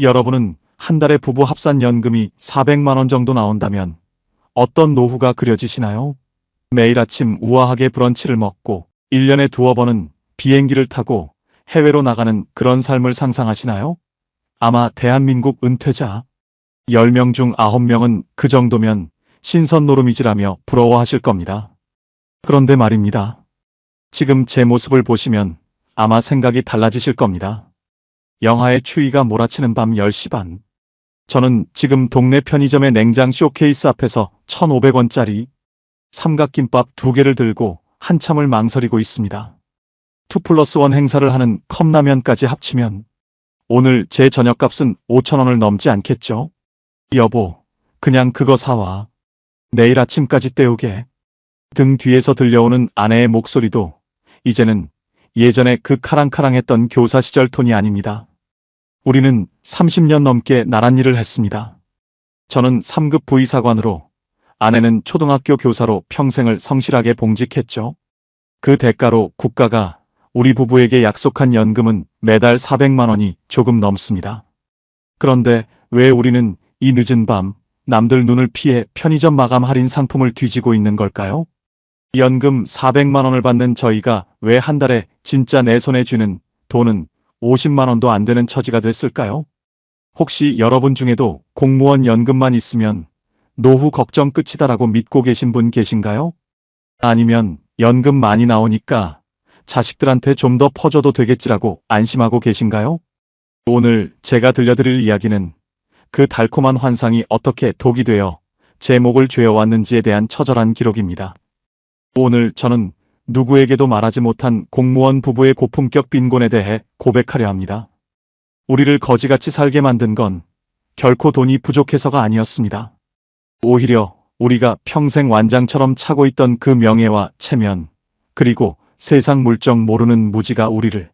여러분은 한 달에 부부 합산 연금이 400만 원 정도 나온다면 어떤 노후가 그려지시나요? 매일 아침 우아하게 브런치를 먹고 1년에 두어 번은 비행기를 타고 해외로 나가는 그런 삶을 상상하시나요? 아마 대한민국 은퇴자 10명 중 9명은 그 정도면 신선노름이지라며 부러워하실 겁니다. 그런데 말입니다. 지금 제 모습을 보시면 아마 생각이 달라지실 겁니다. 영하의 추위가 몰아치는 밤 10시 반. 저는 지금 동네 편의점의 냉장 쇼케이스 앞에서 1,500원짜리 삼각김밥 2개를 들고 한참을 망설이고 있습니다. 2+1 행사를 하는 컵라면까지 합치면 오늘 제 저녁값은 5,000원을 넘지 않겠죠? 여보, 그냥 그거 사와. 내일 아침까지 때우게. 등 뒤에서 들려오는 아내의 목소리도 이제는 예전에 그 카랑카랑했던 교사 시절 톤이 아닙니다. 우리는 30년 넘게 나란 일을 했습니다. 저는 3급 부의사관으로, 아내는 초등학교 교사로 평생을 성실하게 봉직했죠. 그 대가로 국가가 우리 부부에게 약속한 연금은 매달 400만 원이 조금 넘습니다. 그런데 왜 우리는 이 늦은 밤 남들 눈을 피해 편의점 마감 할인 상품을 뒤지고 있는 걸까요? 연금 400만 원을 받는 저희가 왜 한 달에 진짜 내 손에 쥐는 돈은 50만 원도 안 되는 처지가 됐을까요? 혹시 여러분 중에도 공무원 연금만 있으면 노후 걱정 끝이다라고 믿고 계신 분 계신가요? 아니면 연금 많이 나오니까 자식들한테 좀 더 퍼줘도 되겠지라고 안심하고 계신가요? 오늘 제가 들려드릴 이야기는 그 달콤한 환상이 어떻게 독이 되어 제 목을 죄어왔는지에 대한 처절한 기록입니다. 오늘 저는 누구에게도 말하지 못한 공무원 부부의 고품격 빈곤에 대해 고백하려 합니다. 우리를 거지같이 살게 만든 건 결코 돈이 부족해서가 아니었습니다. 오히려 우리가 평생 완장처럼 차고 있던 그 명예와 체면, 그리고 세상 물정 모르는 무지가 우리를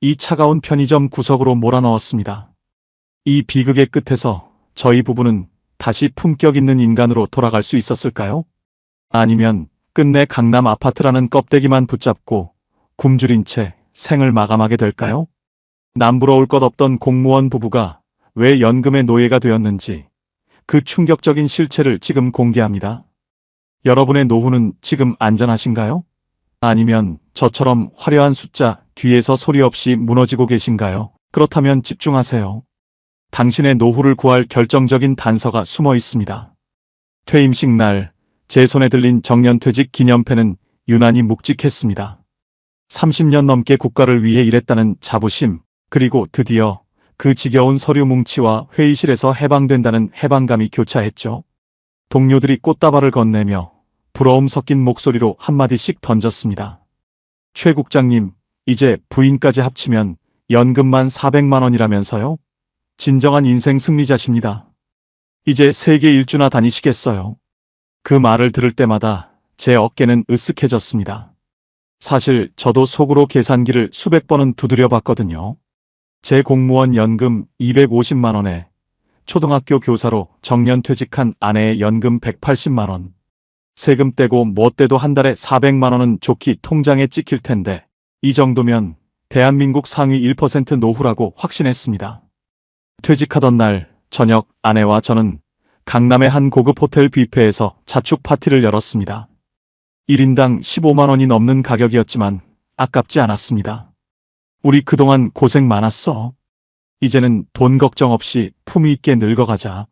이 차가운 편의점 구석으로 몰아넣었습니다. 이 비극의 끝에서 저희 부부는 다시 품격 있는 인간으로 돌아갈 수 있었을까요? 아니면 끝내 강남 아파트라는 껍데기만 붙잡고 굶주린 채 생을 마감하게 될까요? 남부러울 것 없던 공무원 부부가 왜 연금의 노예가 되었는지 그 충격적인 실체를 지금 공개합니다. 여러분의 노후는 지금 안전하신가요? 아니면 저처럼 화려한 숫자 뒤에서 소리 없이 무너지고 계신가요? 그렇다면 집중하세요. 당신의 노후를 구할 결정적인 단서가 숨어 있습니다. 퇴임식 날 제 손에 들린 정년퇴직 기념패는 유난히 묵직했습니다. 30년 넘게 국가를 위해 일했다는 자부심, 그리고 드디어 그 지겨운 서류 뭉치와 회의실에서 해방된다는 해방감이 교차했죠. 동료들이 꽃다발을 건네며 부러움 섞인 목소리로 한마디씩 던졌습니다. 최 국장님, 이제 부인까지 합치면 연금만 400만 원이라면서요? 진정한 인생 승리자십니다. 이제 세계 일주나 다니시겠어요? 그 말을 들을 때마다 제 어깨는 으쓱해졌습니다. 사실 저도 속으로 계산기를 수백 번은 두드려 봤거든요. 제 공무원 연금 250만 원에 초등학교 교사로 정년퇴직한 아내의 연금 180만 원. 세금 떼고 뭐 떼도 한 달에 400만 원은 좋게 통장에 찍힐 텐데 이 정도면 대한민국 상위 1% 노후라고 확신했습니다. 퇴직하던 날 저녁 아내와 저는 강남의 한 고급 호텔 뷔페에서 자축 파티를 열었습니다. 1인당 15만 원이 넘는 가격이었지만 아깝지 않았습니다. 우리 그동안 고생 많았어. 이제는 돈 걱정 없이 품위 있게 늙어가자.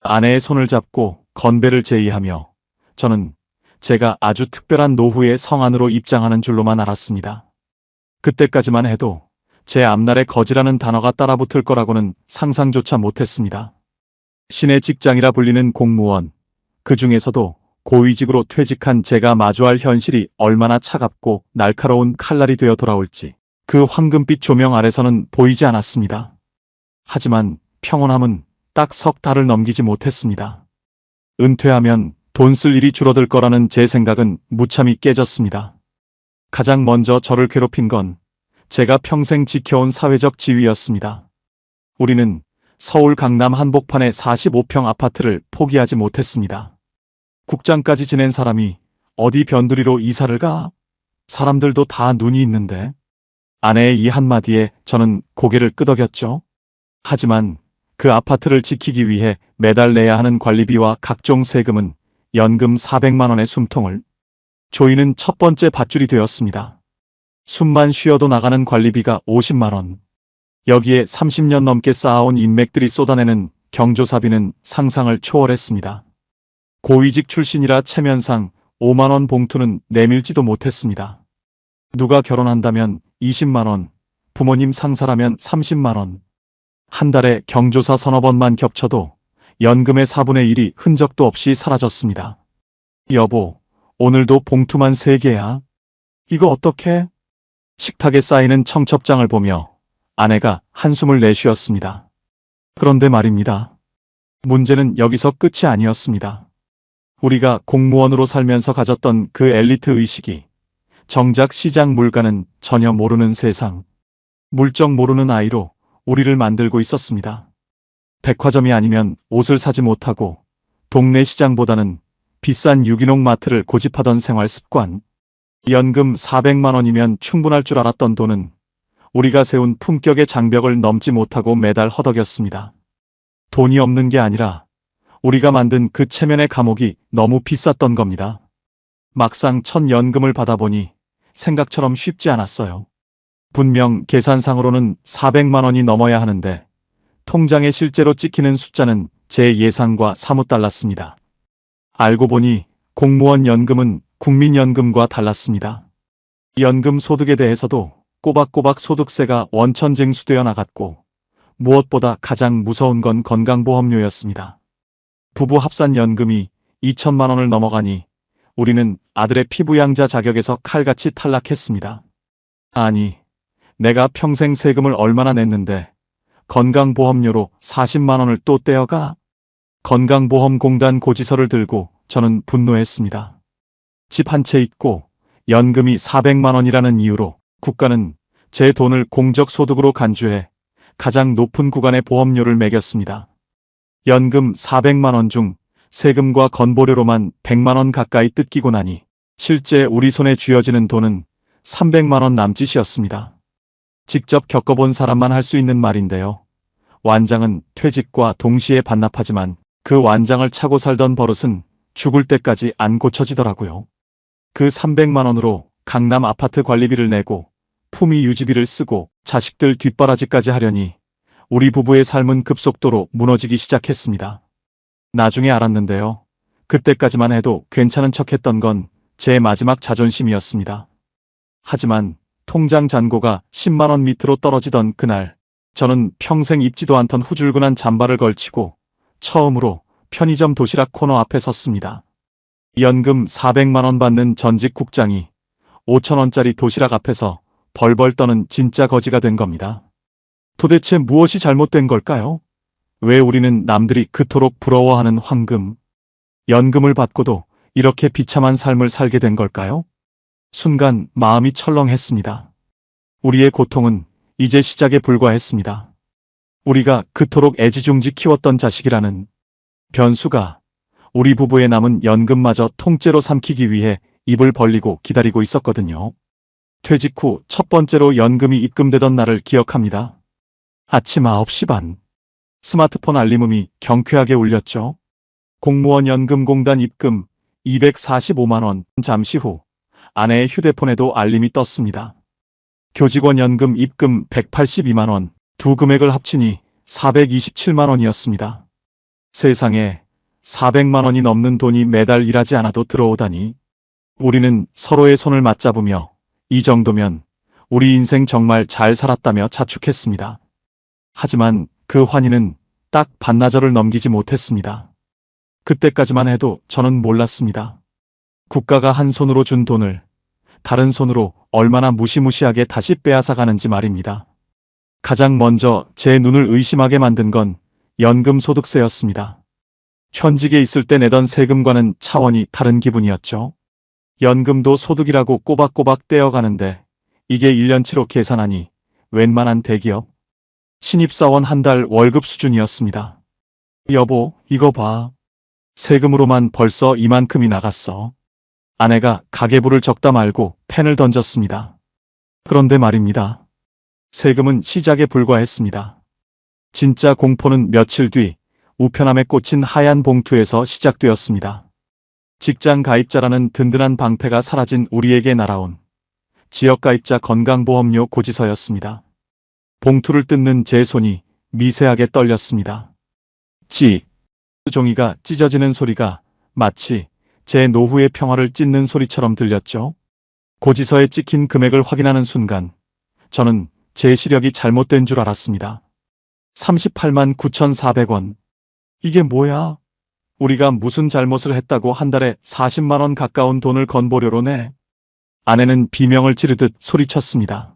아내의 손을 잡고 건배를 제의하며 저는 제가 아주 특별한 노후의 성안으로 입장하는 줄로만 알았습니다. 그때까지만 해도 제 앞날에 거지라는 단어가 따라붙을 거라고는 상상조차 못했습니다. 신의 직장이라 불리는 공무원, 그 중에서도 고위직으로 퇴직한 제가 마주할 현실이 얼마나 차갑고 날카로운 칼날이 되어 돌아올지 그 황금빛 조명 아래서는 보이지 않았습니다. 하지만 평온함은 딱 석 달을 넘기지 못했습니다. 은퇴하면 돈 쓸 일이 줄어들 거라는 제 생각은 무참히 깨졌습니다. 가장 먼저 저를 괴롭힌 건 제가 평생 지켜온 사회적 지위였습니다. 우리는 서울 강남 한복판의 45평 아파트를 포기하지 못했습니다. 국장까지 지낸 사람이 어디 변두리로 이사를 가? 사람들도 다 눈이 있는데. 아내의 이 한마디에 저는 고개를 끄덕였죠. 하지만 그 아파트를 지키기 위해 매달 내야 하는 관리비와 각종 세금은 연금 400만 원의 숨통을 조이는 첫 번째 밧줄이 되었습니다. 숨만 쉬어도 나가는 관리비가 50만 원. 여기에 30년 넘게 쌓아온 인맥들이 쏟아내는 경조사비는 상상을 초월했습니다. 고위직 출신이라 체면상 5만 원 봉투는 내밀지도 못했습니다. 누가 결혼한다면 20만 원, 부모님 상사라면 30만 원. 한 달에 경조사 서너 번만 겹쳐도 연금의 4분의 1이 흔적도 없이 사라졌습니다. 여보, 오늘도 봉투만 3개야. 이거 어떡해? 식탁에 쌓이는 청첩장을 보며 아내가 한숨을 내쉬었습니다. 그런데 말입니다. 문제는 여기서 끝이 아니었습니다. 우리가 공무원으로 살면서 가졌던 그 엘리트 의식이 정작 시장 물가는 전혀 모르는 세상, 물정 모르는 아이로 우리를 만들고 있었습니다. 백화점이 아니면 옷을 사지 못하고 동네 시장보다는 비싼 유기농 마트를 고집하던 생활 습관, 연금 400만 원이면 충분할 줄 알았던 돈은 우리가 세운 품격의 장벽을 넘지 못하고 매달 허덕였습니다. 돈이 없는 게 아니라 우리가 만든 그 체면의 감옥이 너무 비쌌던 겁니다. 막상 첫 연금을 받아보니 생각처럼 쉽지 않았어요. 분명 계산상으로는 400만 원이 넘어야 하는데 통장에 실제로 찍히는 숫자는 제 예상과 사뭇 달랐습니다. 알고 보니 공무원 연금은 국민연금과 달랐습니다. 연금 소득에 대해서도 꼬박꼬박 소득세가 원천징수되어 나갔고 무엇보다 가장 무서운 건 건강보험료였습니다. 부부 합산연금이 2천만 원을 넘어가니 우리는 아들의 피부양자 자격에서 칼같이 탈락했습니다. 아니, 내가 평생 세금을 얼마나 냈는데 건강보험료로 40만 원을 또 떼어가? 건강보험공단 고지서를 들고 저는 분노했습니다. 집 한 채 있고 연금이 400만 원이라는 이유로 국가는 제 돈을 공적소득으로 간주해 가장 높은 구간의 보험료를 매겼습니다. 연금 400만 원 중 세금과 건보료로만 100만 원 가까이 뜯기고 나니 실제 우리 손에 쥐어지는 돈은 300만 원 남짓이었습니다. 직접 겪어본 사람만 할 수 있는 말인데요. 완장은 퇴직과 동시에 반납하지만 그 완장을 차고 살던 버릇은 죽을 때까지 안 고쳐지더라고요. 그 300만 원으로 강남 아파트 관리비를 내고 품위 유지비를 쓰고 자식들 뒷바라지까지 하려니 우리 부부의 삶은 급속도로 무너지기 시작했습니다. 나중에 알았는데요. 그때까지만 해도 괜찮은 척했던 건 제 마지막 자존심이었습니다. 하지만 통장 잔고가 10만 원 밑으로 떨어지던 그날, 저는 평생 입지도 않던 후줄근한 잠바를 걸치고 처음으로 편의점 도시락 코너 앞에 섰습니다. 연금 400만 원 받는 전직 국장이 5천 원짜리 도시락 앞에서 벌벌 떠는 진짜 거지가 된 겁니다. 도대체 무엇이 잘못된 걸까요? 왜 우리는 남들이 그토록 부러워하는 황금, 연금을 받고도 이렇게 비참한 삶을 살게 된 걸까요? 순간 마음이 철렁했습니다. 우리의 고통은 이제 시작에 불과했습니다. 우리가 그토록 애지중지 키웠던 자식이라는 변수가 우리 부부의 남은 연금마저 통째로 삼키기 위해 입을 벌리고 기다리고 있었거든요. 퇴직 후 첫 번째로 연금이 입금되던 날을 기억합니다. 아침 9시 반. 스마트폰 알림음이 경쾌하게 울렸죠. 공무원 연금공단 입금 245만 원. 잠시 후 아내의 휴대폰에도 알림이 떴습니다. 교직원 연금 입금 182만 원. 두 금액을 합치니 427만 원이었습니다. 세상에 400만 원이 넘는 돈이 매달 일하지 않아도 들어오다니. 우리는 서로의 손을 맞잡으며 이 정도면 우리 인생 정말 잘 살았다며 자축했습니다. 하지만 그 환희는 딱 반나절을 넘기지 못했습니다. 그때까지만 해도 저는 몰랐습니다. 국가가 한 손으로 준 돈을 다른 손으로 얼마나 무시무시하게 다시 빼앗아가는지 말입니다. 가장 먼저 제 눈을 의심하게 만든 건 연금 소득세였습니다. 현직에 있을 때 내던 세금과는 차원이 다른 기분이었죠. 연금도 소득이라고 꼬박꼬박 떼어가는데 이게 1년치로 계산하니 웬만한 대기업 신입사원 한 달 월급 수준이었습니다. 여보, 이거 봐. 세금으로만 벌써 이만큼이 나갔어. 아내가 가계부를 적다 말고 펜을 던졌습니다. 그런데 말입니다. 세금은 시작에 불과했습니다. 진짜 공포는 며칠 뒤 우편함에 꽂힌 하얀 봉투에서 시작되었습니다. 직장 가입자라는 든든한 방패가 사라진 우리에게 날아온 지역가입자 건강보험료 고지서였습니다. 봉투를 뜯는 제 손이 미세하게 떨렸습니다. 찍! 종이가 찢어지는 소리가 마치 제 노후의 평화를 찢는 소리처럼 들렸죠. 고지서에 찍힌 금액을 확인하는 순간 저는 제 시력이 잘못된 줄 알았습니다. 38만 9,400원. 이게 뭐야? 우리가 무슨 잘못을 했다고 한 달에 40만 원 가까운 돈을 건보료로 내? 아내는 비명을 지르듯 소리쳤습니다.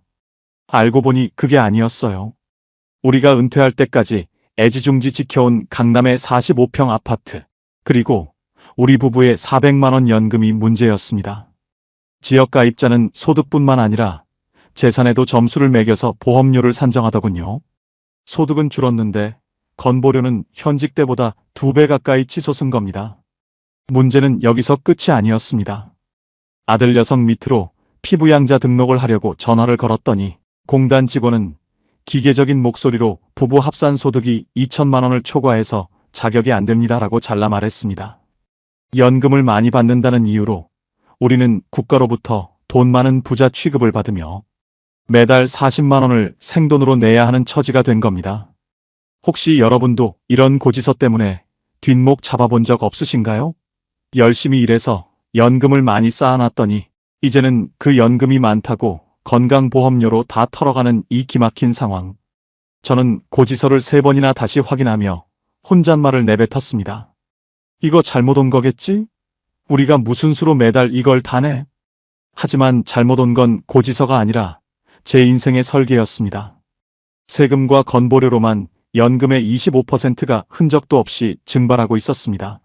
알고 보니 그게 아니었어요. 우리가 은퇴할 때까지 애지중지 지켜온 강남의 45평 아파트, 그리고 우리 부부의 400만 원 연금이 문제였습니다. 지역가입자는 소득뿐만 아니라 재산에도 점수를 매겨서 보험료를 산정하더군요. 소득은 줄었는데 건보료는 현직 때보다 2배 가까이 치솟은 겁니다. 문제는 여기서 끝이 아니었습니다. 아들 여성 밑으로 피부양자 등록을 하려고 전화를 걸었더니 공단 직원은 기계적인 목소리로 부부 합산 소득이 2천만 원을 초과해서 자격이 안 됩니다라고 잘라 말했습니다. 연금을 많이 받는다는 이유로 우리는 국가로부터 돈 많은 부자 취급을 받으며 매달 40만 원을 생돈으로 내야 하는 처지가 된 겁니다. 혹시 여러분도 이런 고지서 때문에 뒷목 잡아본 적 없으신가요? 열심히 일해서 연금을 많이 쌓아놨더니 이제는 그 연금이 많다고 건강보험료로 다 털어가는 이 기막힌 상황. 저는 고지서를 3번이나 다시 확인하며 혼잣말을 내뱉었습니다. 이거 잘못 온 거겠지? 우리가 무슨 수로 매달 이걸 다 내? 하지만 잘못 온 건 고지서가 아니라 제 인생의 설계였습니다. 세금과 건보료로만 연금의 25%가 흔적도 없이 증발하고 있었습니다.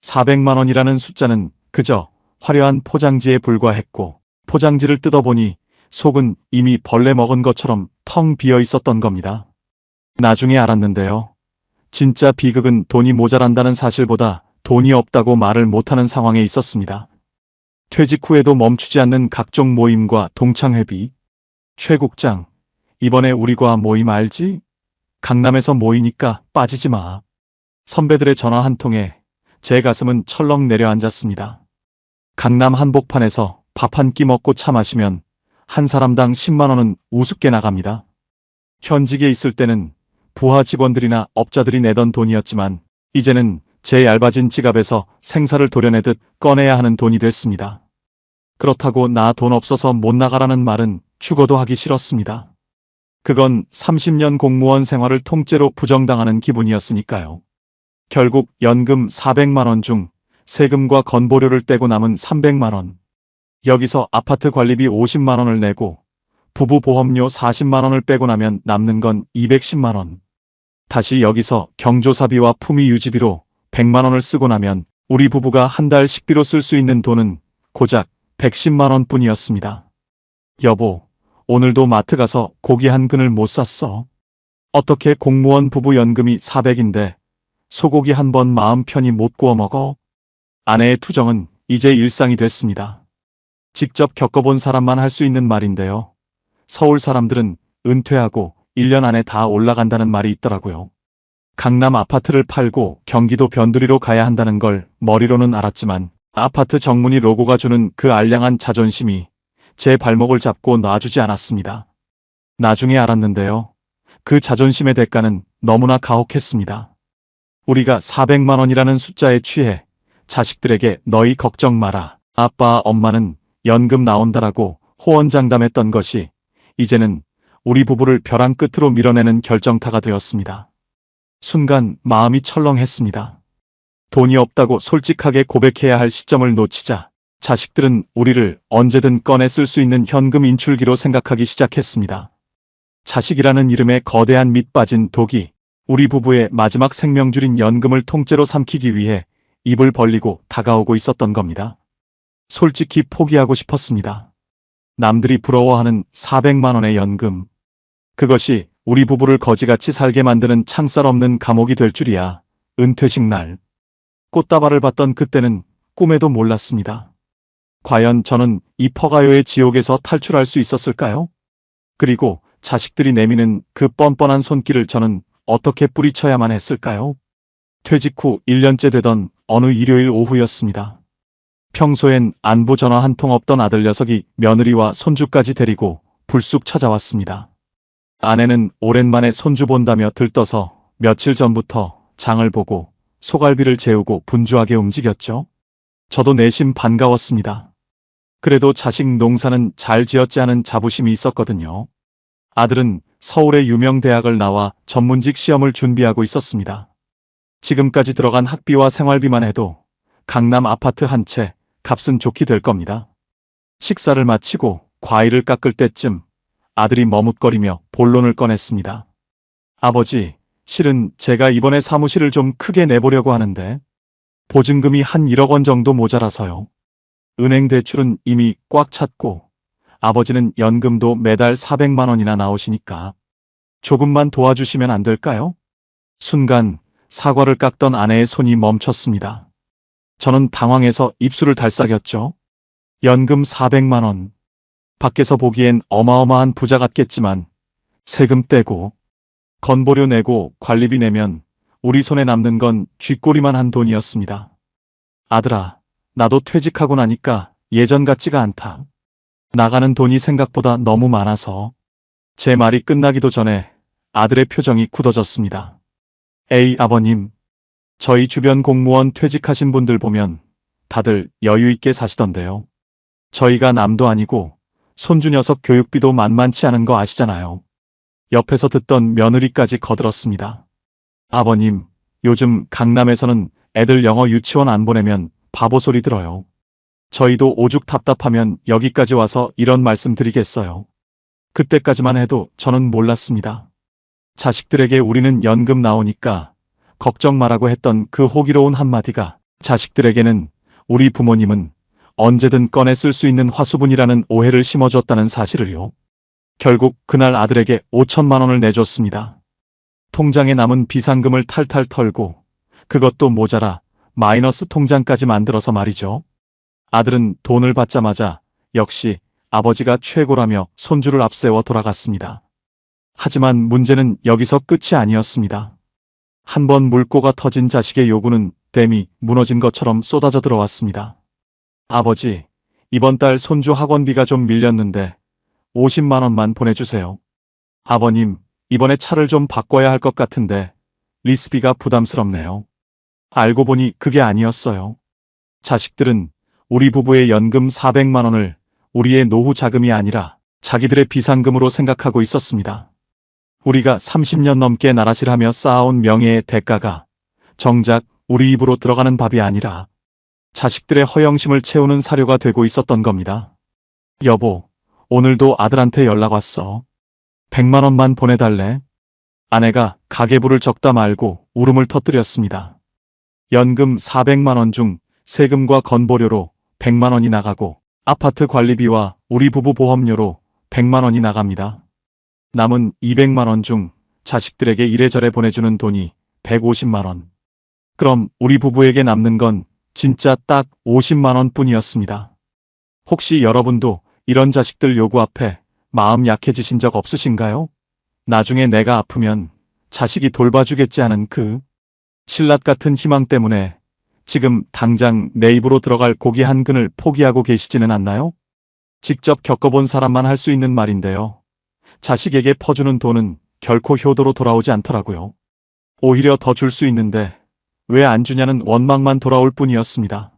400만 원이라는 숫자는 그저 화려한 포장지에 불과했고 포장지를 뜯어보니 속은 이미 벌레 먹은 것처럼 텅 비어 있었던 겁니다. 나중에 알았는데요. 진짜 비극은 돈이 모자란다는 사실보다 돈이 없다고 말을 못하는 상황에 있었습니다. 퇴직 후에도 멈추지 않는 각종 모임과 동창회비. 최 국장, 이번에 우리과 모임 알지? 강남에서 모이니까 빠지지 마. 선배들의 전화 한 통에 제 가슴은 철렁 내려앉았습니다. 강남 한복판에서 밥 한 끼 먹고 차 마시면 한 사람당 10만 원은 우습게 나갑니다. 현직에 있을 때는 부하 직원들이나 업자들이 내던 돈이었지만 이제는 제 얇아진 지갑에서 생사를 도려내듯 꺼내야 하는 돈이 됐습니다. 그렇다고 나 돈 없어서 못 나가라는 말은 죽어도 하기 싫었습니다. 그건 30년 공무원 생활을 통째로 부정당하는 기분이었으니까요. 결국 연금 400만 원 중 세금과 건보료를 떼고 남은 300만 원. 여기서 아파트 관리비 50만 원을 내고 부부 보험료 40만 원을 빼고 나면 남는 건 210만 원. 다시 여기서 경조사비와 품위 유지비로 100만 원을 쓰고 나면 우리 부부가 한 달 식비로 쓸 수 있는 돈은 고작 110만 원 뿐이었습니다. 여보, 오늘도 마트 가서 고기 한 근을 못 샀어. 어떻게 공무원 부부 연금이 400인데 소고기 한 번 마음 편히 못 구워 먹어? 아내의 투정은 이제 일상이 됐습니다. 직접 겪어본 사람만 할 수 있는 말인데요. 서울 사람들은 은퇴하고 1년 안에 다 올라간다는 말이 있더라고요. 강남 아파트를 팔고 경기도 변두리로 가야 한다는 걸 머리로는 알았지만 아파트 정문이 로고가 주는 그 알량한 자존심이 제 발목을 잡고 놔주지 않았습니다. 나중에 알았는데요. 그 자존심의 대가는 너무나 가혹했습니다. 우리가 400만 원이라는 숫자에 취해 자식들에게 너희 걱정 마라. 아빠, 엄마는 연금 나온다라고 호언장담했던 것이 이제는 우리 부부를 벼랑 끝으로 밀어내는 결정타가 되었습니다. 순간 마음이 철렁했습니다. 돈이 없다고 솔직하게 고백해야 할 시점을 놓치자 자식들은 우리를 언제든 꺼내 쓸 수 있는 현금 인출기로 생각하기 시작했습니다. 자식이라는 이름에 거대한 밑 빠진 독이 우리 부부의 마지막 생명줄인 연금을 통째로 삼키기 위해 입을 벌리고 다가오고 있었던 겁니다. 솔직히 포기하고 싶었습니다. 남들이 부러워하는 400만 원의 연금. 그것이 우리 부부를 거지같이 살게 만드는 창살 없는 감옥이 될 줄이야. 은퇴식 날. 꽃다발을 받던 그때는 꿈에도 몰랐습니다. 과연 저는 이 퍼가요의 지옥에서 탈출할 수 있었을까요? 그리고 자식들이 내미는 그 뻔뻔한 손길을 저는 어떻게 뿌리쳐야만 했을까요? 퇴직 후 1년째 되던 어느 일요일 오후였습니다. 평소엔 안부 전화 한 통 없던 아들 녀석이 며느리와 손주까지 데리고 불쑥 찾아왔습니다. 아내는 오랜만에 손주 본다며 들떠서 며칠 전부터 장을 보고 소갈비를 재우고 분주하게 움직였죠. 저도 내심 반가웠습니다. 그래도 자식 농사는 잘 지었지 하는 자부심이 있었거든요. 아들은 서울의 유명 대학을 나와 전문직 시험을 준비하고 있었습니다. 지금까지 들어간 학비와 생활비만 해도 강남 아파트 한 채 값은 좋게 될 겁니다. 식사를 마치고 과일을 깎을 때쯤 아들이 머뭇거리며 본론을 꺼냈습니다. 아버지, 실은 제가 이번에 사무실을 좀 크게 내보려고 하는데 보증금이 한 1억 원 정도 모자라서요. 은행 대출은 이미 꽉 찼고 아버지는 연금도 매달 400만 원이나 나오시니까 조금만 도와주시면 안 될까요? 순간 사과를 깎던 아내의 손이 멈췄습니다. 저는 당황해서 입술을 달싹였죠. 연금 400만 원. 밖에서 보기엔 어마어마한 부자 같겠지만 세금 떼고 건보료 내고 관리비 내면 우리 손에 남는 건 쥐꼬리만 한 돈이었습니다. 아들아, 나도 퇴직하고 나니까 예전 같지가 않다. 나가는 돈이 생각보다 너무 많아서. 제 말이 끝나기도 전에 아들의 표정이 굳어졌습니다. 에이, 아버님. 저희 주변 공무원 퇴직하신 분들 보면 다들 여유 있게 사시던데요. 저희가 남도 아니고 손주 녀석 교육비도 만만치 않은 거 아시잖아요. 옆에서 듣던 며느리까지 거들었습니다. 아버님, 요즘 강남에서는 애들 영어 유치원 안 보내면 바보 소리 들어요. 저희도 오죽 답답하면 여기까지 와서 이런 말씀 드리겠어요. 그때까지만 해도 저는 몰랐습니다. 자식들에게 우리는 연금 나오니까 걱정 말라고 했던 그 호기로운 한마디가 자식들에게는 우리 부모님은 언제든 꺼내 쓸 수 있는 화수분이라는 오해를 심어줬다는 사실을요. 결국 그날 아들에게 5천만 원을 내줬습니다. 통장에 남은 비상금을 탈탈 털고 그것도 모자라 마이너스 통장까지 만들어서 말이죠. 아들은 돈을 받자마자 역시 아버지가 최고라며 손주를 앞세워 돌아갔습니다. 하지만 문제는 여기서 끝이 아니었습니다. 한번 물꼬가 터진 자식의 요구는 댐이 무너진 것처럼 쏟아져 들어왔습니다. 아버지, 이번 달 손주 학원비가 좀 밀렸는데 50만 원만 보내주세요. 아버님, 이번에 차를 좀 바꿔야 할 것 같은데 리스비가 부담스럽네요. 알고 보니 그게 아니었어요. 자식들은 우리 부부의 연금 400만 원을 우리의 노후 자금이 아니라 자기들의 비상금으로 생각하고 있었습니다. 우리가 30년 넘게 나라실하며 쌓아온 명예의 대가가 정작 우리 입으로 들어가는 밥이 아니라 자식들의 허영심을 채우는 사료가 되고 있었던 겁니다. 여보, 오늘도 아들한테 연락 왔어. 100만 원만 보내달래. 아내가 가계부를 적다 말고 울음을 터뜨렸습니다. 연금 400만 원 중 세금과 건보료로 100만 원이 나가고 아파트 관리비와 우리 부부 보험료로 100만 원이 나갑니다. 남은 200만 원 중 자식들에게 이래저래 보내주는 돈이 150만 원. 그럼 우리 부부에게 남는 건 진짜 딱 50만 원 뿐이었습니다. 혹시 여러분도 이런 자식들 요구 앞에 마음 약해지신 적 없으신가요? 나중에 내가 아프면 자식이 돌봐주겠지 하는 그 신라 같은 희망 때문에 지금 당장 내 입으로 들어갈 고기 한 근을 포기하고 계시지는 않나요? 직접 겪어본 사람만 할 수 있는 말인데요. 자식에게 퍼주는 돈은 결코 효도로 돌아오지 않더라고요. 오히려 더 줄 수 있는데 왜 안 주냐는 원망만 돌아올 뿐이었습니다.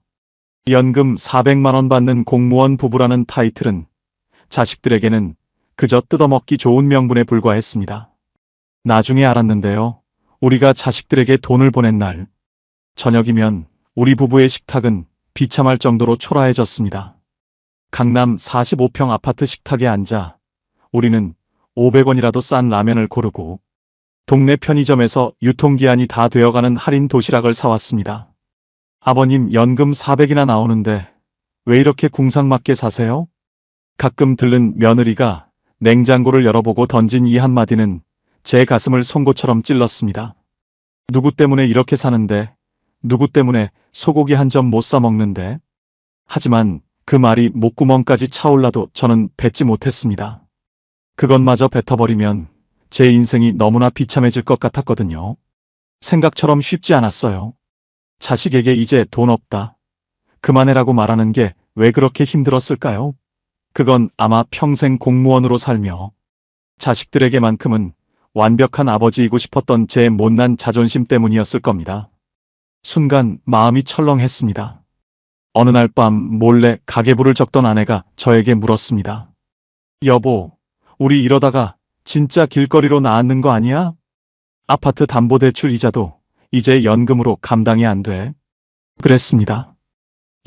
연금 400만 원 받는 공무원 부부라는 타이틀은 자식들에게는 그저 뜯어먹기 좋은 명분에 불과했습니다. 나중에 알았는데요. 우리가 자식들에게 돈을 보낸 날 저녁이면 우리 부부의 식탁은 비참할 정도로 초라해졌습니다. 강남 45평 아파트 식탁에 앉아 우리는 500원이라도 싼 라면을 고르고 동네 편의점에서 유통기한이 다 되어가는 할인 도시락을 사왔습니다. 아버님, 연금 400이나 나오는데 왜 이렇게 궁상맞게 사세요? 가끔 들른 며느리가 냉장고를 열어보고 던진 이 한마디는 제 가슴을 송곳처럼 찔렀습니다. 누구 때문에 이렇게 사는데, 누구 때문에 소고기 한 점 못 사 먹는데. 하지만 그 말이 목구멍까지 차올라도 저는 뱉지 못했습니다. 그것마저 뱉어버리면 제 인생이 너무나 비참해질 것 같았거든요. 생각처럼 쉽지 않았어요. 자식에게 이제 돈 없다, 그만해라고 말하는 게 왜 그렇게 힘들었을까요? 그건 아마 평생 공무원으로 살며 자식들에게만큼은 완벽한 아버지이고 싶었던 제 못난 자존심 때문이었을 겁니다. 순간 마음이 철렁했습니다. 어느 날 밤 몰래 가계부를 적던 아내가 저에게 물었습니다. 여보, 우리 이러다가 진짜 길거리로 나앉는 거 아니야? 아파트 담보대출 이자도 이제 연금으로 감당이 안 돼. 그랬습니다.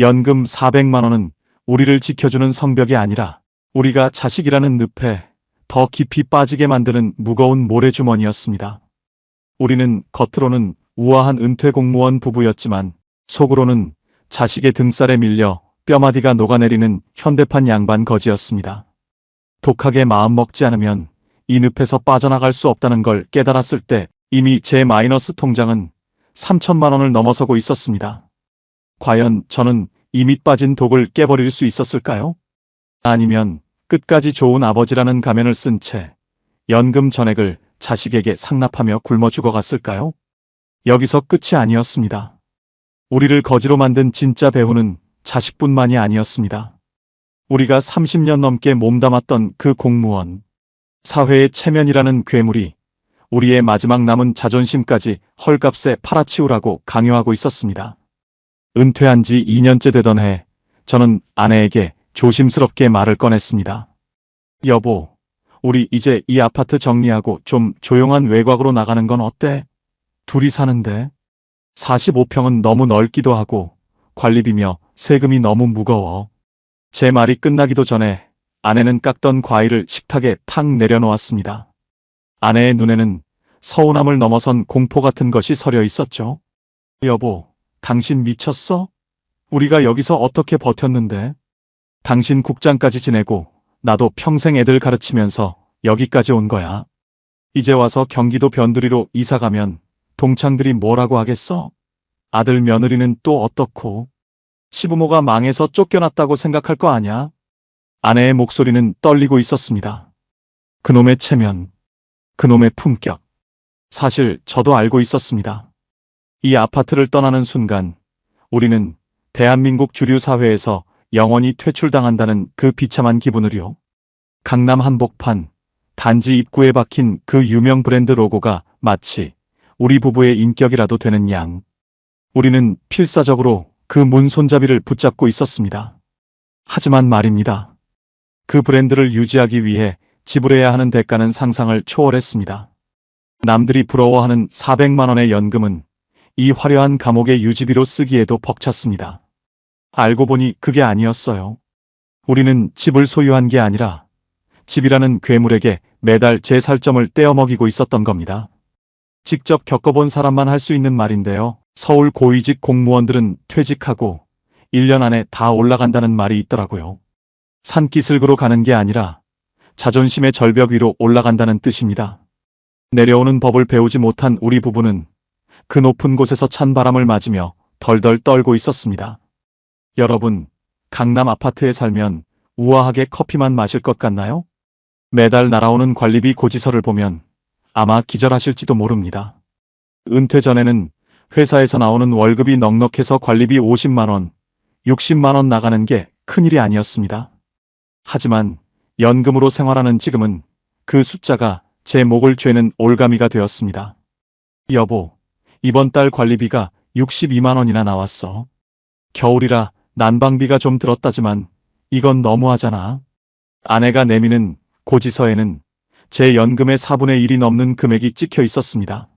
연금 400만 원은 우리를 지켜주는 성벽이 아니라 우리가 자식이라는 늪에 더 깊이 빠지게 만드는 무거운 모래주머니였습니다. 우리는 겉으로는 우아한 은퇴 공무원 부부였지만 속으로는 자식의 등살에 밀려 뼈마디가 녹아내리는 현대판 양반 거지였습니다. 독하게 마음먹지 않으면 이 늪에서 빠져나갈 수 없다는 걸 깨달았을 때 이미 제 마이너스 통장은 3천만 원을 넘어서고 있었습니다. 과연 저는 이 밑 빠진 독을 깨버릴 수 있었을까요? 아니면 끝까지 좋은 아버지라는 가면을 쓴 채 연금 전액을 자식에게 상납하며 굶어 죽어갔을까요? 여기서 끝이 아니었습니다. 우리를 거지로 만든 진짜 배후는 자식뿐만이 아니었습니다. 우리가 30년 넘게 몸담았던 그 공무원, 사회의 체면이라는 괴물이 우리의 마지막 남은 자존심까지 헐값에 팔아치우라고 강요하고 있었습니다. 은퇴한 지 2년째 되던 해, 저는 아내에게 조심스럽게 말을 꺼냈습니다. 여보, 우리 이제 이 아파트 정리하고 좀 조용한 외곽으로 나가는 건 어때? 둘이 사는데 45평은 너무 넓기도 하고 관리비며 세금이 너무 무거워. 제 말이 끝나기도 전에 아내는 깎던 과일을 식탁에 탁 내려놓았습니다. 아내의 눈에는 서운함을 넘어선 공포 같은 것이 서려 있었죠. 여보, 당신 미쳤어? 우리가 여기서 어떻게 버텼는데? 당신 국장까지 지내고 나도 평생 애들 가르치면서 여기까지 온 거야. 이제 와서 경기도 변두리로 이사가면 동창들이 뭐라고 하겠어? 아들 며느리는 또 어떻고? 시부모가 망해서 쫓겨났다고 생각할 거 아냐? 아내의 목소리는 떨리고 있었습니다. 그놈의 체면, 그놈의 품격. 사실 저도 알고 있었습니다. 이 아파트를 떠나는 순간 우리는 대한민국 주류 사회에서 영원히 퇴출당한다는 그 비참한 기분을요. 강남 한복판 단지 입구에 박힌 그 유명 브랜드 로고가 마치 우리 부부의 인격이라도 되는 양. 우리는 필사적으로 그 문 손잡이를 붙잡고 있었습니다. 하지만 말입니다. 그 브랜드를 유지하기 위해 지불해야 하는 대가는 상상을 초월했습니다. 남들이 부러워하는 400만 원의 연금은 이 화려한 감옥의 유지비로 쓰기에도 벅찼습니다. 알고 보니 그게 아니었어요. 우리는 집을 소유한 게 아니라 집이라는 괴물에게 매달 제 살점을 떼어먹이고 있었던 겁니다. 직접 겪어본 사람만 할 수 있는 말인데요. 서울 고위직 공무원들은 퇴직하고 1년 안에 다 올라간다는 말이 있더라고요. 산기슭으로 가는 게 아니라 자존심의 절벽 위로 올라간다는 뜻입니다. 내려오는 법을 배우지 못한 우리 부부는 그 높은 곳에서 찬 바람을 맞으며 덜덜 떨고 있었습니다. 여러분, 강남 아파트에 살면 우아하게 커피만 마실 것 같나요? 매달 날아오는 관리비 고지서를 보면 아마 기절하실지도 모릅니다. 은퇴 전에는 회사에서 나오는 월급이 넉넉해서 관리비 50만 원, 60만 원 나가는 게 큰일이 아니었습니다. 하지만 연금으로 생활하는 지금은 그 숫자가 제 목을 죄는 올가미가 되었습니다. 여보, 이번 달 관리비가 62만 원이나 나왔어. 겨울이라 난방비가 좀 들었다지만 이건 너무하잖아. 아내가 내미는 고지서에는 제 연금의 4분의 1이 넘는 금액이 찍혀 있었습니다.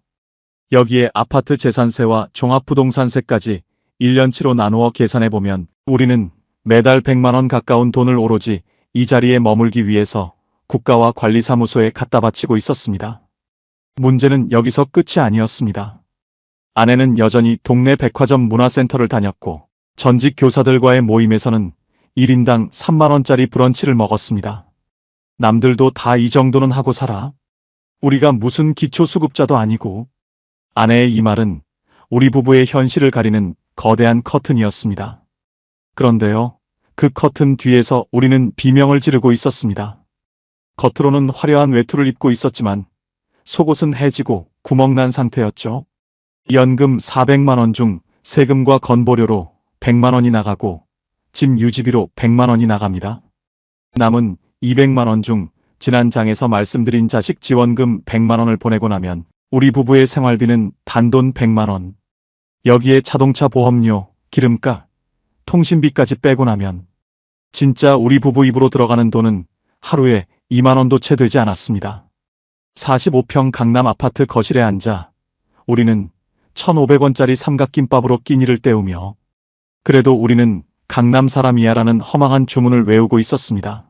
여기에 아파트 재산세와 종합부동산세까지 1년치로 나누어 계산해보면 우리는 매달 100만 원 가까운 돈을 오로지 이 자리에 머물기 위해서 국가와 관리사무소에 갖다 바치고 있었습니다. 문제는 여기서 끝이 아니었습니다. 아내는 여전히 동네 백화점 문화센터를 다녔고 전직 교사들과의 모임에서는 1인당 3만 원짜리 브런치를 먹었습니다. 남들도 다 이 정도는 하고 살아. 우리가 무슨 기초수급자도 아니고. 아내의 이 말은 우리 부부의 현실을 가리는 거대한 커튼이었습니다. 그런데요, 그 커튼 뒤에서 우리는 비명을 지르고 있었습니다. 겉으로는 화려한 외투를 입고 있었지만 속옷은 해지고 구멍난 상태였죠. 연금 400만 원 중 세금과 건보료로 100만 원이 나가고 집 유지비로 100만 원이 나갑니다. 남은 200만 원 중 지난 장에서 말씀드린 자식 지원금 100만 원을 보내고 나면 우리 부부의 생활비는 단돈 100만 원. 여기에 자동차 보험료, 기름값, 통신비까지 빼고 나면 진짜 우리 부부 입으로 들어가는 돈은 하루에 2만 원도 채 되지 않았습니다. 45평 강남 아파트 거실에 앉아 우리는 1,500원짜리 삼각김밥으로 끼니를 때우며 그래도 우리는 강남 사람이야라는 허망한 주문을 외우고 있었습니다.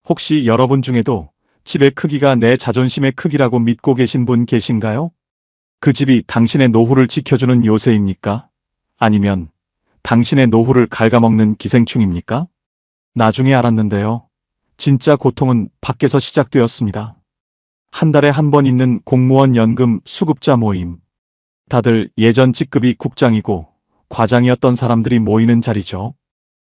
혹시 여러분 중에도 집의 크기가 내 자존심의 크기라고 믿고 계신 분 계신가요? 그 집이 당신의 노후를 지켜주는 요새입니까? 아니면 당신의 노후를 갉아먹는 기생충입니까? 나중에 알았는데요. 진짜 고통은 밖에서 시작되었습니다. 한 달에 한 번 있는 공무원 연금 수급자 모임. 다들 예전 직급이 국장이고 과장이었던 사람들이 모이는 자리죠.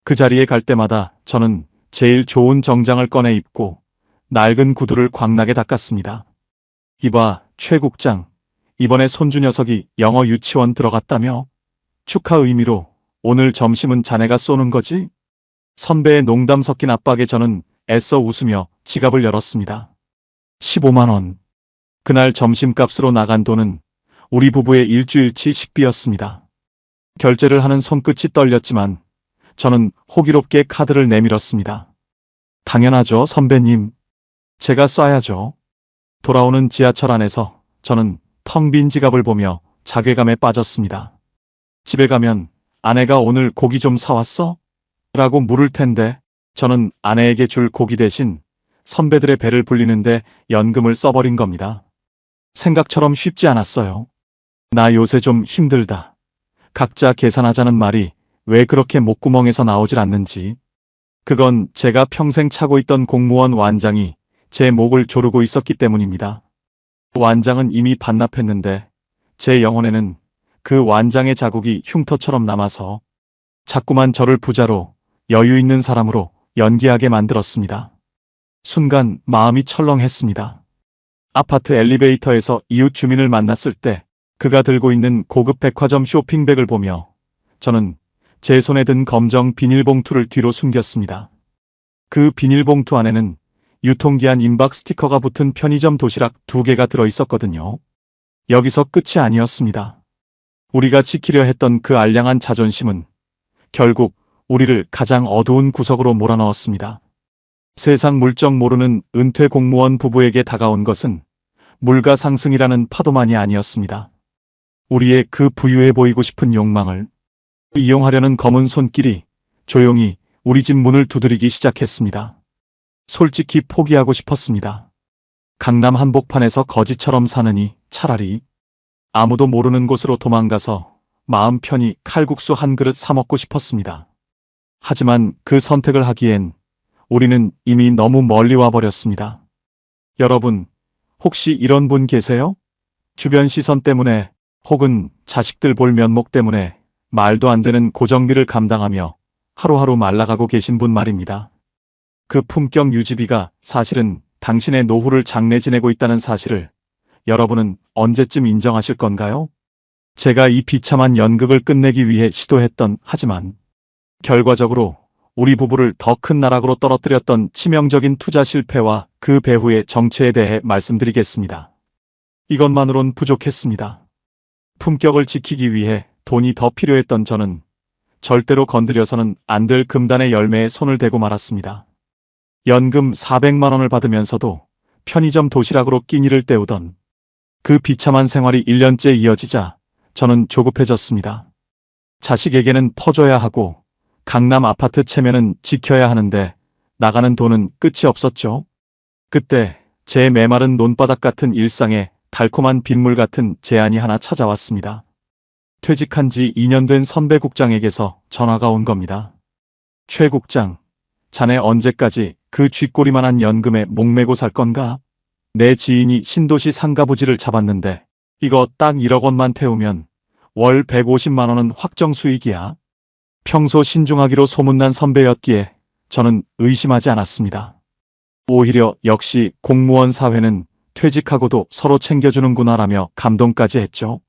그 자리에 갈 때마다 저는 제일 좋은 정장을 꺼내 입고 낡은 구두를 광나게 닦았습니다. 이봐, 최 국장. 이번에 손주 녀석이 영어 유치원 들어갔다며? 축하 의미로 오늘 점심은 자네가 쏘는 거지? 선배의 농담 섞인 압박에 저는 애써 웃으며 지갑을 열었습니다. 15만 원. 그날 점심값으로 나간 돈은 우리 부부의 일주일치 식비였습니다. 결제를 하는 손끝이 떨렸지만 저는 호기롭게 카드를 내밀었습니다. 당연하죠, 선배님. 제가 쏴야죠. 돌아오는 지하철 안에서 저는 텅 빈 지갑을 보며 자괴감에 빠졌습니다. 집에 가면 아내가 오늘 고기 좀 사왔어? 라고 물을 텐데 저는 아내에게 줄 고기 대신 선배들의 배를 불리는데 연금을 써버린 겁니다. 생각처럼 쉽지 않았어요. 나 요새 좀 힘들다. 각자 계산하자는 말이 왜 그렇게 목구멍에서 나오질 않는지. 그건 제가 평생 차고 있던 공무원 완장이 제 목을 조르고 있었기 때문입니다. 완장은 이미 반납했는데 제 영혼에는 그 완장의 자국이 흉터처럼 남아서 자꾸만 저를 부자로 여유 있는 사람으로 연기하게 만들었습니다. 순간 마음이 철렁했습니다. 아파트 엘리베이터에서 이웃 주민을 만났을 때 그가 들고 있는 고급 백화점 쇼핑백을 보며 저는 제 손에 든 검정 비닐봉투를 뒤로 숨겼습니다. 그 비닐봉투 안에는 유통기한 임박 스티커가 붙은 편의점 도시락 2개가 들어있었거든요. 여기서 끝이 아니었습니다. 우리가 지키려 했던 그 알량한 자존심은 결국 우리를 가장 어두운 구석으로 몰아넣었습니다. 세상 물정 모르는 은퇴 공무원 부부에게 다가온 것은 물가 상승이라는 파도만이 아니었습니다. 우리의 그 부유해 보이고 싶은 욕망을 이용하려는 검은 손길이 조용히 우리 집 문을 두드리기 시작했습니다. 솔직히 포기하고 싶었습니다. 강남 한복판에서 거지처럼 사느니 차라리 아무도 모르는 곳으로 도망가서 마음 편히 칼국수 한 그릇 사 먹고 싶었습니다. 하지만 그 선택을 하기엔 우리는 이미 너무 멀리 와버렸습니다. 여러분, 혹시 이런 분 계세요? 주변 시선 때문에 혹은 자식들 볼 면목 때문에 말도 안 되는 고정비를 감당하며 하루하루 말라가고 계신 분 말입니다. 그 품격 유지비가 사실은 당신의 노후를 장래 지내고 있다는 사실을 여러분은 언제쯤 인정하실 건가요? 제가 이 비참한 연극을 끝내기 위해 시도했던 하지만 결과적으로 우리 부부를 더 큰 나락으로 떨어뜨렸던 치명적인 투자 실패와 그 배후의 정체에 대해 말씀드리겠습니다. 이것만으론 부족했습니다. 품격을 지키기 위해 돈이 더 필요했던 저는 절대로 건드려서는 안 될 금단의 열매에 손을 대고 말았습니다. 연금 400만 원을 받으면서도 편의점 도시락으로 끼니를 때우던 그 비참한 생활이 1년째 이어지자 저는 조급해졌습니다. 자식에게는 퍼줘야 하고 강남 아파트 체면은 지켜야 하는데 나가는 돈은 끝이 없었죠. 그때 제 메마른 논바닥 같은 일상에 달콤한 빗물 같은 제안이 하나 찾아왔습니다. 퇴직한 지 2년 된 선배 국장에게서 전화가 온 겁니다. 최 국장, 자네 언제까지 그 쥐꼬리만한 연금에 목매고 살 건가? 내 지인이 신도시 상가 부지를 잡았는데 이거 딱 1억 원만 태우면 월 150만 원은 확정 수익이야. 평소 신중하기로 소문난 선배였기에 저는 의심하지 않았습니다. 오히려 역시 공무원 사회는 퇴직하고도 서로 챙겨주는구나라며 감동까지 했죠.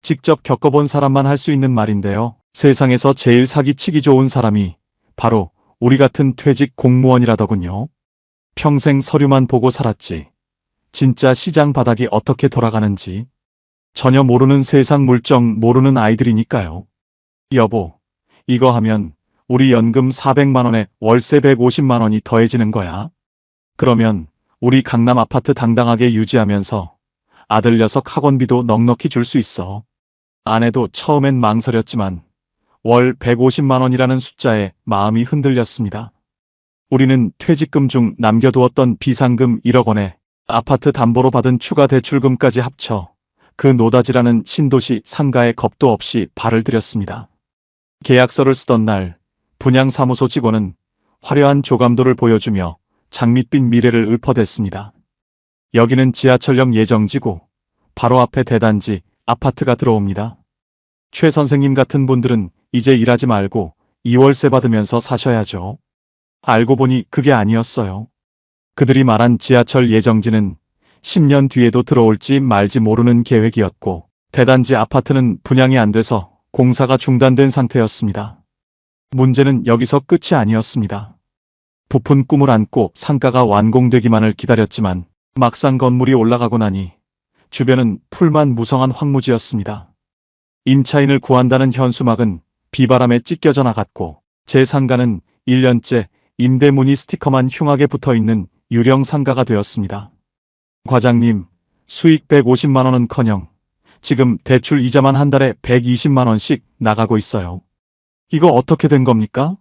직접 겪어본 사람만 할 수 있는 말인데요. 세상에서 제일 사기치기 좋은 사람이 바로 우리 같은 퇴직 공무원이라더군요. 평생 서류만 보고 살았지. 진짜 시장 바닥이 어떻게 돌아가는지 전혀 모르는 세상 물정 모르는 아이들이니까요. 여보, 이거 하면 우리 연금 400만 원에 월세 150만 원이 더해지는 거야. 그러면 우리 강남 아파트 당당하게 유지하면서 아들 녀석 학원비도 넉넉히 줄 수 있어. 아내도 처음엔 망설였지만 월 150만 원이라는 숫자에 마음이 흔들렸습니다. 우리는 퇴직금 중 남겨두었던 비상금 1억 원에 아파트 담보로 받은 추가 대출금까지 합쳐 그 노다지라는 신도시 상가에 겁도 없이 발을 들였습니다. 계약서를 쓰던 날 분양사무소 직원은 화려한 조감도를 보여주며 장밋빛 미래를 읊어댔습니다. 여기는 지하철역 예정지고 바로 앞에 대단지 아파트가 들어옵니다. 최 선생님 같은 분들은 이제 일하지 말고 2월세 받으면서 사셔야죠. 알고 보니 그게 아니었어요. 그들이 말한 지하철 예정지는 10년 뒤에도 들어올지 말지 모르는 계획이었고 대단지 아파트는 분양이 안 돼서 공사가 중단된 상태였습니다. 문제는 여기서 끝이 아니었습니다. 부푼 꿈을 안고 상가가 완공되기만을 기다렸지만 막상 건물이 올라가고 나니 주변은 풀만 무성한 황무지였습니다. 임차인을 구한다는 현수막은 비바람에 찢겨져 나갔고 제 상가는 1년째 임대 문의 스티커만 흉하게 붙어있는 유령 상가가 되었습니다. 과장님, 수익 150만 원은커녕 지금 대출 이자만 한 달에 120만 원씩 나가고 있어요. 이거 어떻게 된 겁니까?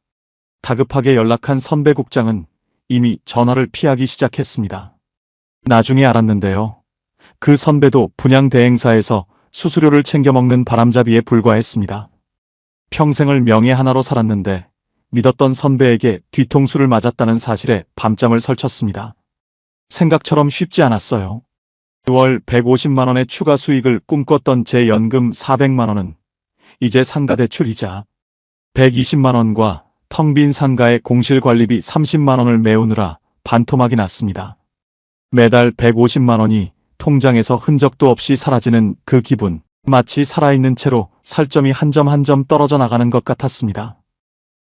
다급하게 연락한 선배 국장은 이미 전화를 피하기 시작했습니다. 나중에 알았는데요. 그 선배도 분양 대행사에서 수수료를 챙겨 먹는 바람잡이에 불과했습니다. 평생을 명예 하나로 살았는데 믿었던 선배에게 뒤통수를 맞았다는 사실에 밤잠을 설쳤습니다. 생각처럼 쉽지 않았어요. 월 150만 원의 추가 수익을 꿈꿨던 제 연금 400만 원은 이제 상가 대출 이자 120만 원과 텅 빈 상가의 공실관리비 30만 원을 메우느라 반토막이 났습니다. 매달 150만 원이 통장에서 흔적도 없이 사라지는 그 기분, 마치 살아있는 채로 살점이 한 점 한 점 떨어져 나가는 것 같았습니다.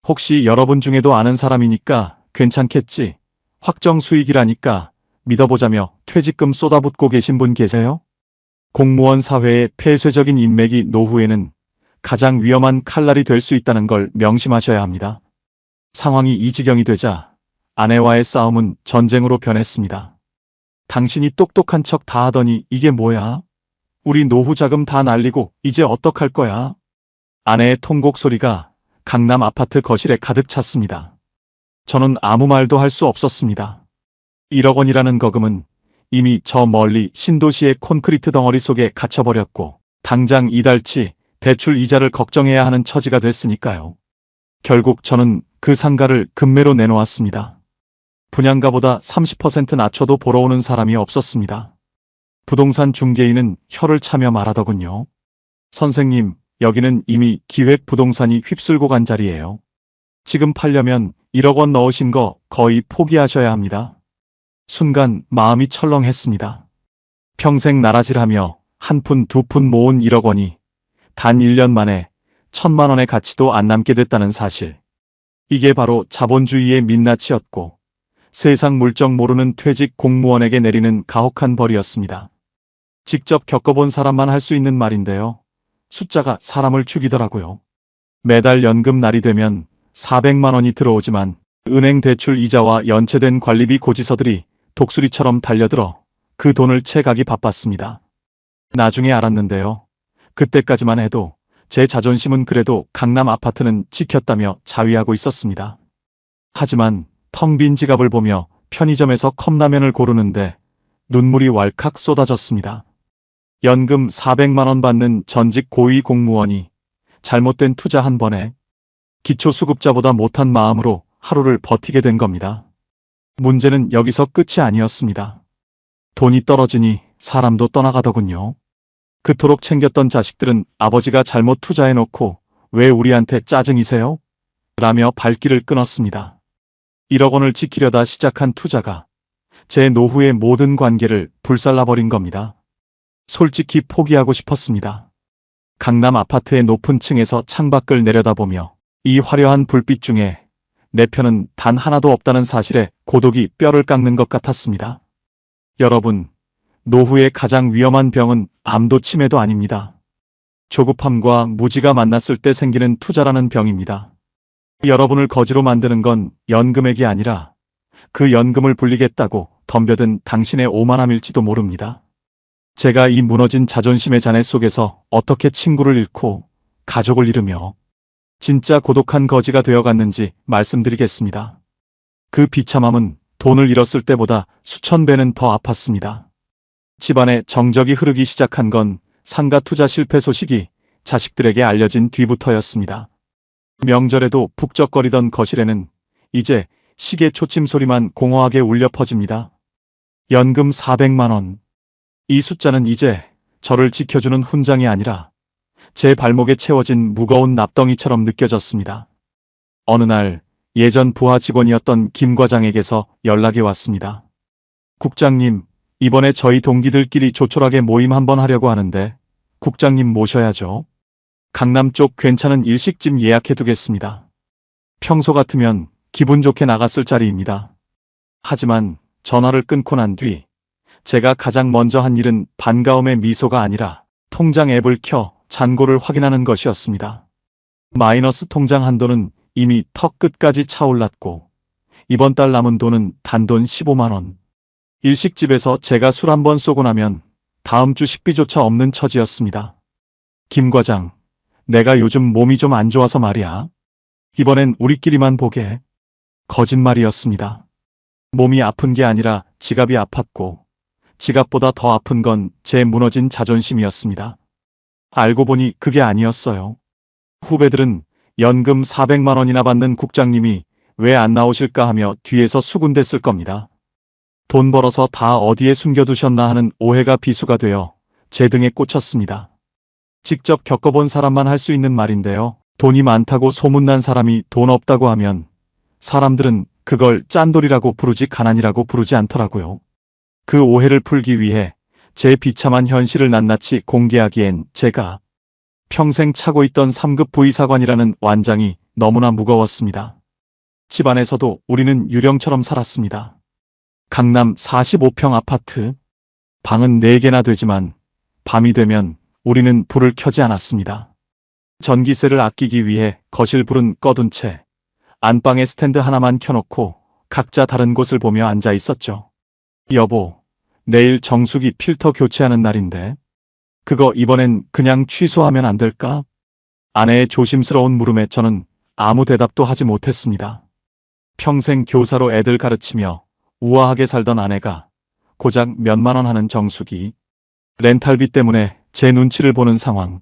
혹시 여러분 중에도 아는 사람이니까 괜찮겠지, 확정 수익이라니까 믿어보자며 퇴직금 쏟아붓고 계신 분 계세요? 공무원 사회의 폐쇄적인 인맥이 노후에는 가장 위험한 칼날이 될 수 있다는 걸 명심하셔야 합니다. 상황이 이 지경이 되자 아내와의 싸움은 전쟁으로 변했습니다. 당신이 똑똑한 척 다 하더니 이게 뭐야? 우리 노후 자금 다 날리고 이제 어떡할 거야? 아내의 통곡 소리가 강남 아파트 거실에 가득 찼습니다. 저는 아무 말도 할 수 없었습니다. 1억 원이라는 거금은 이미 저 멀리 신도시의 콘크리트 덩어리 속에 갇혀버렸고 당장 이달치 대출 이자를 걱정해야 하는 처지가 됐으니까요. 결국 저는 그 상가를 급매로 내놓았습니다. 분양가보다 30% 낮춰도 보러 오는 사람이 없었습니다. 부동산 중개인은 혀를 차며 말하더군요. 선생님, 여기는 이미 기획 부동산이 휩쓸고 간 자리예요. 지금 팔려면 1억 원 넣으신 거 거의 포기하셔야 합니다. 순간 마음이 철렁했습니다. 평생 나라질하며 한 푼 두 푼 모은 1억 원이 단 1년 만에 1,000만 원의 가치도 안 남게 됐다는 사실. 이게 바로 자본주의의 민낯이었고 세상 물정 모르는 퇴직 공무원에게 내리는 가혹한 벌이었습니다. 직접 겪어본 사람만 할 수 있는 말인데요. 숫자가 사람을 죽이더라고요. 매달 연금 날이 되면 400만 원이 들어오지만 은행 대출 이자와 연체된 관리비 고지서들이 독수리처럼 달려들어 그 돈을 채가기 바빴습니다. 나중에 알았는데요. 그때까지만 해도 제 자존심은 그래도 강남 아파트는 지켰다며 자위하고 있었습니다. 하지만 텅 빈 지갑을 보며 편의점에서 컵라면을 고르는데 눈물이 왈칵 쏟아졌습니다. 연금 400만 원 받는 전직 고위 공무원이 잘못된 투자 한 번에 기초수급자보다 못한 마음으로 하루를 버티게 된 겁니다. 문제는 여기서 끝이 아니었습니다. 돈이 떨어지니 사람도 떠나가더군요. 그토록 챙겼던 자식들은 아버지가 잘못 투자해놓고 왜 우리한테 짜증이세요? 라며 발길을 끊었습니다. 1억 원을 지키려다 시작한 투자가 제 노후의 모든 관계를 불살라버린 겁니다. 솔직히 포기하고 싶었습니다. 강남 아파트의 높은 층에서 창밖을 내려다보며 이 화려한 불빛 중에 내 편은 단 하나도 없다는 사실에 고독이 뼈를 깎는 것 같았습니다. 여러분, 노후의 가장 위험한 병은 암도 치매도 아닙니다. 조급함과 무지가 만났을 때 생기는 투자라는 병입니다. 여러분을 거지로 만드는 건 연금액이 아니라 그 연금을 불리겠다고 덤벼든 당신의 오만함일지도 모릅니다. 제가 이 무너진 자존심의 잔해 속에서 어떻게 친구를 잃고 가족을 잃으며 진짜 고독한 거지가 되어갔는지 말씀드리겠습니다. 그 비참함은 돈을 잃었을 때보다 수천 배는 더 아팠습니다. 집안에 정적이 흐르기 시작한 건 상가 투자 실패 소식이 자식들에게 알려진 뒤부터였습니다. 명절에도 북적거리던 거실에는 이제 시계 초침 소리만 공허하게 울려 퍼집니다. 연금 400만 원. 이 숫자는 이제 저를 지켜주는 훈장이 아니라 제 발목에 채워진 무거운 납덩이처럼 느껴졌습니다. 어느 날 예전 부하 직원이었던 김 과장에게서 연락이 왔습니다. 국장님, 이번에 저희 동기들끼리 조촐하게 모임 한번 하려고 하는데 국장님 모셔야죠. 강남 쪽 괜찮은 일식집 예약해 두겠습니다. 평소 같으면 기분 좋게 나갔을 자리입니다. 하지만 전화를 끊고 난 뒤 제가 가장 먼저 한 일은 반가움의 미소가 아니라 통장 앱을 켜 잔고를 확인하는 것이었습니다. 마이너스 통장 한도는 이미 턱 끝까지 차올랐고 이번 달 남은 돈은 단돈 15만 원. 일식집에서 제가 술 한 번 쏘고 나면 다음 주 식비조차 없는 처지였습니다. 김 과장, 내가 요즘 몸이 좀 안 좋아서 말이야. 이번엔 우리끼리만 보게. 거짓말이었습니다. 몸이 아픈 게 아니라 지갑이 아팠고 지갑보다 더 아픈 건 제 무너진 자존심이었습니다. 알고 보니 그게 아니었어요. 후배들은 연금 400만 원이나 받는 국장님이 왜 안 나오실까 하며 뒤에서 수군댔을 겁니다. 돈 벌어서 다 어디에 숨겨두셨나 하는 오해가 비수가 되어 제 등에 꽂혔습니다. 직접 겪어본 사람만 할 수 있는 말인데요. 돈이 많다고 소문난 사람이 돈 없다고 하면 사람들은 그걸 짠돌이라고 부르지 가난이라고 부르지 않더라고요. 그 오해를 풀기 위해 제 비참한 현실을 낱낱이 공개하기엔 제가 평생 차고 있던 3급 부의사관이라는 완장이 너무나 무거웠습니다. 집안에서도 우리는 유령처럼 살았습니다. 강남 45평 아파트. 방은 4개나 되지만 밤이 되면 우리는 불을 켜지 않았습니다. 전기세를 아끼기 위해 거실 불은 꺼둔 채 안방에 스탠드 하나만 켜놓고 각자 다른 곳을 보며 앉아 있었죠. 여보, 내일 정수기 필터 교체하는 날인데 그거 이번엔 그냥 취소하면 안 될까? 아내의 조심스러운 물음에 저는 아무 대답도 하지 못했습니다. 평생 교사로 애들 가르치며 우아하게 살던 아내가 고작 몇만 원 하는 정수기, 렌탈비 때문에 제 눈치를 보는 상황.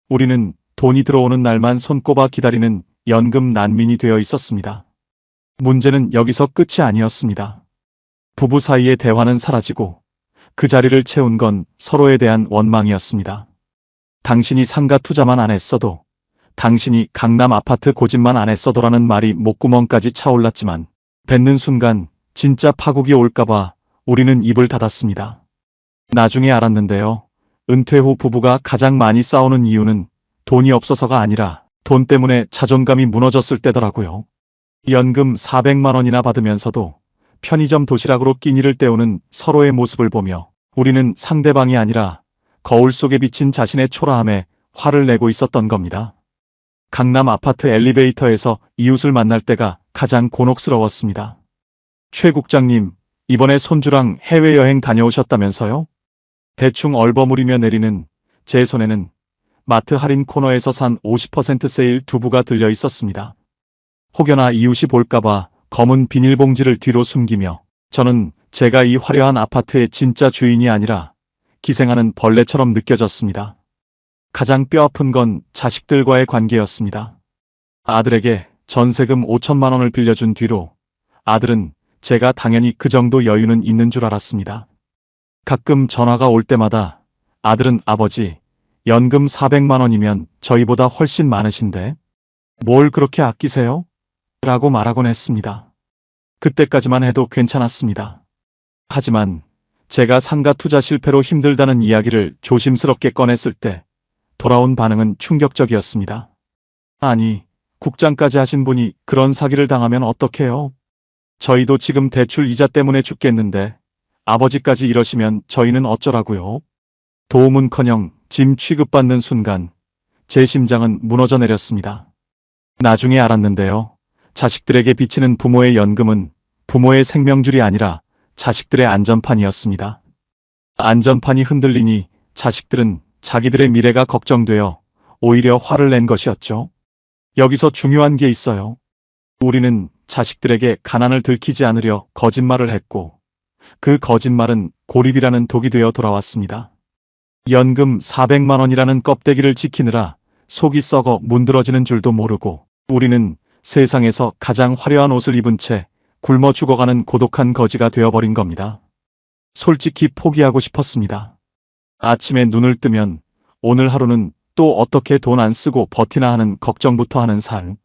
우리는 돈이 들어오는 날만 손꼽아 기다리는 연금 난민이 되어 있었습니다. 문제는 여기서 끝이 아니었습니다. 부부 사이의 대화는 사라지고 그 자리를 채운 건 서로에 대한 원망이었습니다. 당신이 상가 투자만 안 했어도, 당신이 강남 아파트 고집만 안 했어도라는 말이 목구멍까지 차올랐지만 뱉는 순간 진짜 파국이 올까봐 우리는 입을 닫았습니다. 나중에 알았는데요. 은퇴 후 부부가 가장 많이 싸우는 이유는 돈이 없어서가 아니라 돈 때문에 자존감이 무너졌을 때더라고요. 연금 400만 원이나 받으면서도 편의점 도시락으로 끼니를 때우는 서로의 모습을 보며 우리는 상대방이 아니라 거울 속에 비친 자신의 초라함에 화를 내고 있었던 겁니다. 강남 아파트 엘리베이터에서 이웃을 만날 때가 가장 곤혹스러웠습니다. 최 국장님, 이번에 손주랑 해외여행 다녀오셨다면서요? 대충 얼버무리며 내리는 제 손에는 마트 할인 코너에서 산 50% 세일 두부가 들려 있었습니다. 혹여나 이웃이 볼까봐 검은 비닐봉지를 뒤로 숨기며 저는 제가 이 화려한 아파트의 진짜 주인이 아니라 기생하는 벌레처럼 느껴졌습니다. 가장 뼈아픈 건 자식들과의 관계였습니다. 아들에게 전세금 5천만 원을 빌려준 뒤로 아들은 제가 당연히 그 정도 여유는 있는 줄 알았습니다. 가끔 전화가 올 때마다 아들은 아버지, 연금 400만 원이면 저희보다 훨씬 많으신데 뭘 그렇게 아끼세요? 라고 말하곤 했습니다. 그때까지만 해도 괜찮았습니다. 하지만 제가 상가 투자 실패로 힘들다는 이야기를 조심스럽게 꺼냈을 때 돌아온 반응은 충격적이었습니다. 아니, 국장까지 하신 분이 그런 사기를 당하면 어떡해요? 저희도 지금 대출 이자 때문에 죽겠는데 아버지까지 이러시면 저희는 어쩌라고요? 도움은커녕 짐 취급받는 순간 제 심장은 무너져 내렸습니다. 나중에 알았는데요. 자식들에게 비치는 부모의 연금은 부모의 생명줄이 아니라 자식들의 안전판이었습니다. 안전판이 흔들리니 자식들은 자기들의 미래가 걱정되어 오히려 화를 낸 것이었죠. 여기서 중요한 게 있어요. 우리는 자식들에게 가난을 들키지 않으려 거짓말을 했고 그 거짓말은 고립이라는 독이 되어 돌아왔습니다. 연금 400만 원이라는 껍데기를 지키느라 속이 썩어 문드러지는 줄도 모르고 우리는 세상에서 가장 화려한 옷을 입은 채 굶어 죽어가는 고독한 거지가 되어버린 겁니다. 솔직히 포기하고 싶었습니다. 아침에 눈을 뜨면 오늘 하루는 또 어떻게 돈 안 쓰고 버티나 하는 걱정부터 하는 삶.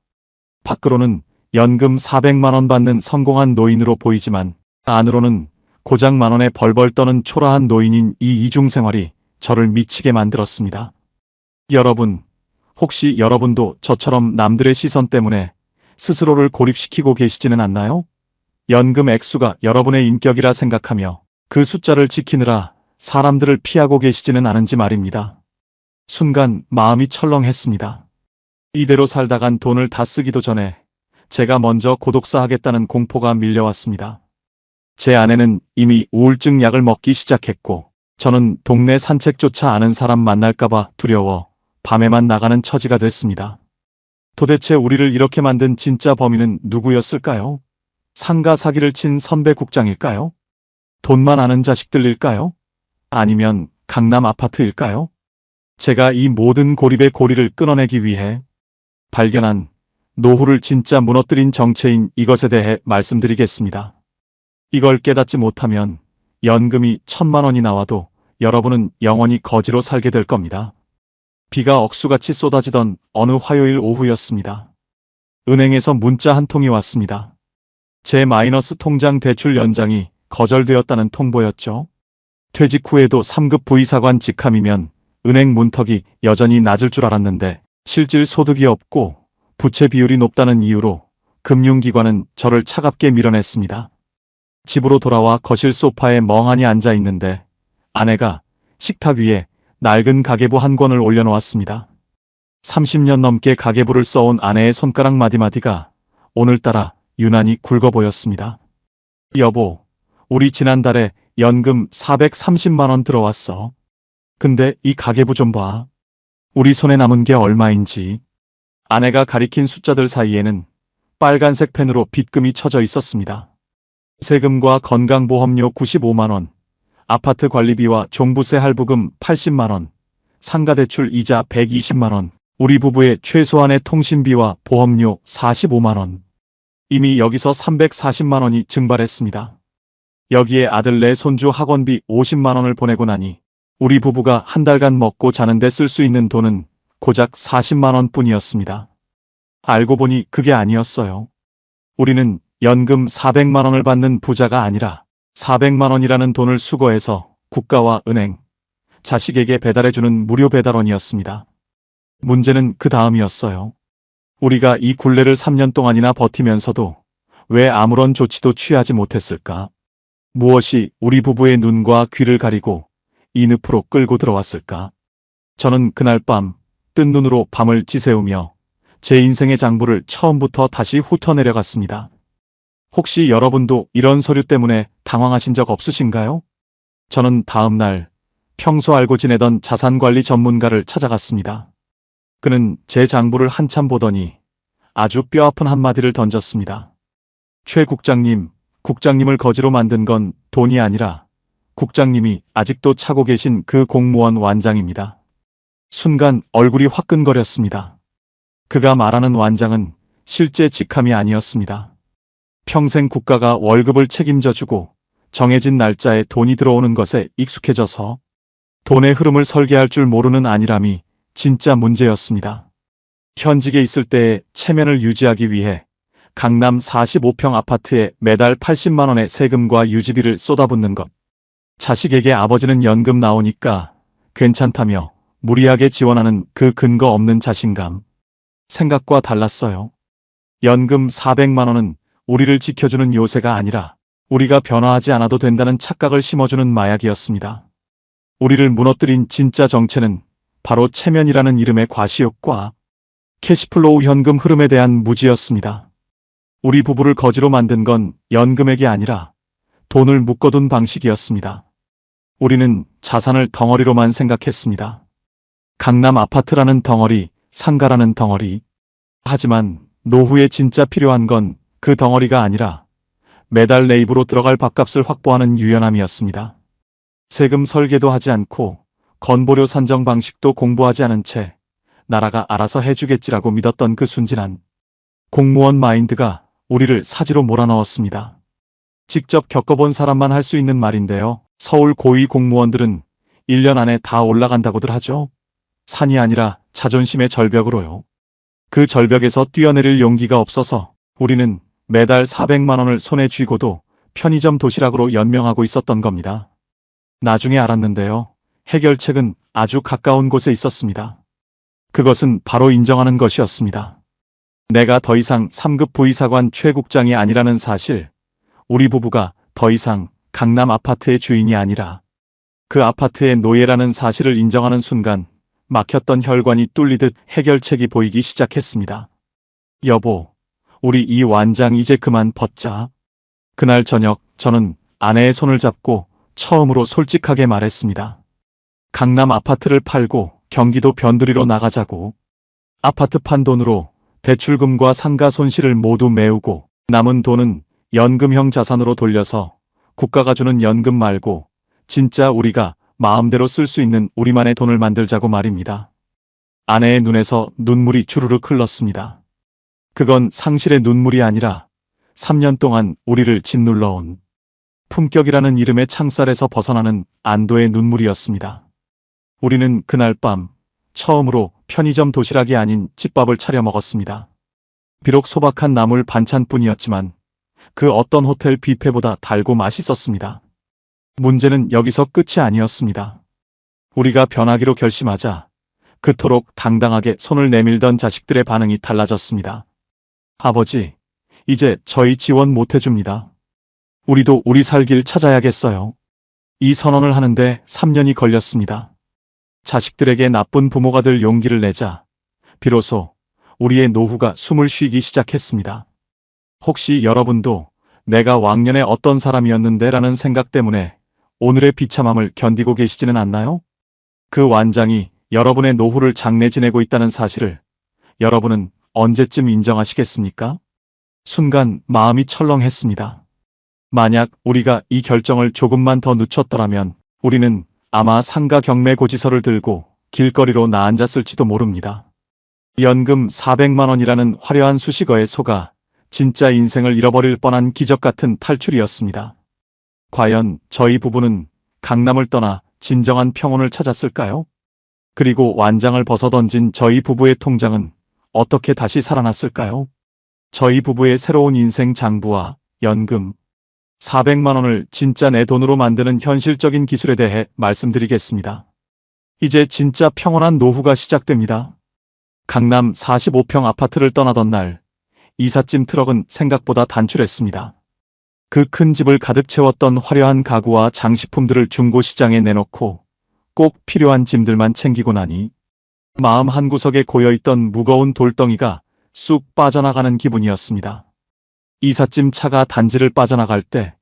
밖으로는 연금 400만 원 받는 성공한 노인으로 보이지만 안으로는 고작 만 원에 벌벌 떠는 초라한 노인인 이 이중생활이 저를 미치게 만들었습니다. 여러분, 혹시 여러분도 저처럼 남들의 시선 때문에 스스로를 고립시키고 계시지는 않나요? 연금 액수가 여러분의 인격이라 생각하며 그 숫자를 지키느라 사람들을 피하고 계시지는 않은지 말입니다. 순간 마음이 철렁했습니다. 이대로 살다간 돈을 다 쓰기도 전에 제가 먼저 고독사 하겠다는 공포가 밀려왔습니다. 제 아내는 이미 우울증 약을 먹기 시작했고 저는 동네 산책조차 아는 사람 만날까봐 두려워 밤에만 나가는 처지가 됐습니다. 도대체 우리를 이렇게 만든 진짜 범인은 누구였을까요? 상가 사기를 친 선배 국장일까요? 돈만 아는 자식들일까요? 아니면 강남 아파트일까요? 제가 이 모든 고립의 고리를 끊어내기 위해 발견한 노후를 진짜 무너뜨린 정체인 이것에 대해 말씀드리겠습니다. 이걸 깨닫지 못하면 연금이 1000만 원이 나와도 여러분은 영원히 거지로 살게 될 겁니다. 비가 억수같이 쏟아지던 어느 화요일 오후였습니다. 은행에서 문자 한 통이 왔습니다. 제 마이너스 통장 대출 연장이 거절되었다는 통보였죠. 퇴직 후에도 3급 부의사관 직함이면 은행 문턱이 여전히 낮을 줄 알았는데 실질 소득이 없고 부채 비율이 높다는 이유로 금융기관은 저를 차갑게 밀어냈습니다. 집으로 돌아와 거실 소파에 멍하니 앉아 있는데 아내가 식탁 위에 낡은 가계부 한 권을 올려놓았습니다. 30년 넘게 가계부를 써온 아내의 손가락 마디마디가 오늘따라 유난히 굵어 보였습니다. 여보, 우리 지난달에 연금 430만 원 들어왔어. 근데 이 가계부 좀 봐. 우리 손에 남은 게 얼마인지. 아내가 가리킨 숫자들 사이에는 빨간색 펜으로 빚금이 쳐져 있었습니다. 세금과 건강보험료 95만 원, 아파트 관리비와 종부세 할부금 80만 원, 상가대출 이자 120만 원, 우리 부부의 최소한의 통신비와 보험료 45만 원. 이미 여기서 340만 원이 증발했습니다. 여기에 아들 내 손주 학원비 50만 원을 보내고 나니 우리 부부가 한 달간 먹고 자는데 쓸 수 있는 돈은 고작 40만 원 뿐이었습니다. 알고 보니 그게 아니었어요. 우리는 연금 400만 원을 받는 부자가 아니라 400만 원이라는 돈을 수거해서 국가와 은행, 자식에게 배달해주는 무료 배달원이었습니다. 문제는 그 다음이었어요. 우리가 이 굴레를 3년 동안이나 버티면서도 왜 아무런 조치도 취하지 못했을까? 무엇이 우리 부부의 눈과 귀를 가리고 이 늪으로 끌고 들어왔을까? 저는 그날 밤 뜬 눈으로 밤을 지새우며 제 인생의 장부를 처음부터 다시 훑어내려갔습니다. 혹시 여러분도 이런 서류 때문에 당황하신 적 없으신가요? 저는 다음 날 평소 알고 지내던 자산관리 전문가를 찾아갔습니다. 그는 제 장부를 한참 보더니 아주 뼈아픈 한마디를 던졌습니다. 최 국장님, 국장님을 거지로 만든 건 돈이 아니라 국장님이 아직도 차고 계신 그 공무원 완장입니다. 순간 얼굴이 화끈거렸습니다. 그가 말하는 완장은 실제 직함이 아니었습니다. 평생 국가가 월급을 책임져주고 정해진 날짜에 돈이 들어오는 것에 익숙해져서 돈의 흐름을 설계할 줄 모르는 안일함이 진짜 문제였습니다. 현직에 있을 때의 체면을 유지하기 위해 강남 45평 아파트에 매달 80만 원의 세금과 유지비를 쏟아붓는 것. 자식에게 아버지는 연금 나오니까 괜찮다며 무리하게 지원하는 그 근거 없는 자신감. 생각과 달랐어요. 연금 400만 원은 우리를 지켜주는 요새가 아니라 우리가 변화하지 않아도 된다는 착각을 심어주는 마약이었습니다. 우리를 무너뜨린 진짜 정체는 바로 체면이라는 이름의 과시욕과 캐시플로우 현금 흐름에 대한 무지였습니다. 우리 부부를 거지로 만든 건 연금액이 아니라 돈을 묶어둔 방식이었습니다. 우리는 자산을 덩어리로만 생각했습니다. 강남 아파트라는 덩어리, 상가라는 덩어리. 하지만 노후에 진짜 필요한 건 그 덩어리가 아니라 매달 내 입으로 들어갈 밥값을 확보하는 유연함이었습니다. 세금 설계도 하지 않고 건보료 산정 방식도 공부하지 않은 채 나라가 알아서 해주겠지라고 믿었던 그 순진한 공무원 마인드가 우리를 사지로 몰아넣었습니다. 직접 겪어본 사람만 할 수 있는 말인데요. 서울 고위 공무원들은 1년 안에 다 올라간다고들 하죠. 산이 아니라 자존심의 절벽으로요. 그 절벽에서 뛰어내릴 용기가 없어서 우리는 매달 400만 원을 손에 쥐고도 편의점 도시락으로 연명하고 있었던 겁니다. 나중에 알았는데요. 해결책은 아주 가까운 곳에 있었습니다. 그것은 바로 인정하는 것이었습니다. 내가 더 이상 3급 부의사관 최국장이 아니라는 사실, 우리 부부가 더 이상 강남 아파트의 주인이 아니라 그 아파트의 노예라는 사실을 인정하는 순간 막혔던 혈관이 뚫리듯 해결책이 보이기 시작했습니다. 여보, 우리 이 완장 이제 그만 벗자. 그날 저녁 저는 아내의 손을 잡고 처음으로 솔직하게 말했습니다. 강남 아파트를 팔고 경기도 변두리로 나가자고. 아파트 판 돈으로 대출금과 상가 손실을 모두 메우고 남은 돈은 연금형 자산으로 돌려서 국가가 주는 연금 말고 진짜 우리가 마음대로 쓸 수 있는 우리만의 돈을 만들자고 말입니다. 아내의 눈에서 눈물이 주르륵 흘렀습니다. 그건 상실의 눈물이 아니라 3년 동안 우리를 짓눌러온 품격이라는 이름의 창살에서 벗어나는 안도의 눈물이었습니다. 우리는 그날 밤 처음으로 편의점 도시락이 아닌 집밥을 차려 먹었습니다. 비록 소박한 나물 반찬뿐이었지만 그 어떤 호텔 뷔페보다 달고 맛있었습니다. 문제는 여기서 끝이 아니었습니다. 우리가 변하기로 결심하자 그토록 당당하게 손을 내밀던 자식들의 반응이 달라졌습니다. 아버지, 이제 저희 지원 못 해줍니다. 우리도 우리 살 길 찾아야겠어요. 이 선언을 하는데 3년이 걸렸습니다. 자식들에게 나쁜 부모가 될 용기를 내자 비로소 우리의 노후가 숨을 쉬기 시작했습니다. 혹시 여러분도 내가 왕년에 어떤 사람이었는데 라는 생각 때문에 오늘의 비참함을 견디고 계시지는 않나요? 그 완장이 여러분의 노후를 장래 지내고 있다는 사실을 여러분은 언제쯤 인정하시겠습니까? 순간 마음이 철렁했습니다. 만약 우리가 이 결정을 조금만 더 늦췄더라면 우리는 아마 상가 경매 고지서를 들고 길거리로 나앉았을지도 모릅니다. 연금 400만 원이라는 화려한 수식어에 속아 진짜 인생을 잃어버릴 뻔한 기적 같은 탈출이었습니다. 과연 저희 부부는 강남을 떠나 진정한 평온을 찾았을까요? 그리고 완장을 벗어던진 저희 부부의 통장은 어떻게 다시 살아났을까요? 저희 부부의 새로운 인생 장부와 연금 400만 원을 진짜 내 돈으로 만드는 현실적인 기술에 대해 말씀드리겠습니다. 이제 진짜 평온한 노후가 시작됩니다. 강남 45평 아파트를 떠나던 날 이삿짐 트럭은 생각보다 단출했습니다. 그 큰 집을 가득 채웠던 화려한 가구와 장식품들을 중고시장에 내놓고 꼭 필요한 짐들만 챙기고 나니 마음 한구석에 고여있던 무거운 돌덩이가 쑥 빠져나가는 기분이었습니다. 이삿짐 차가 단지를 빠져나갈 때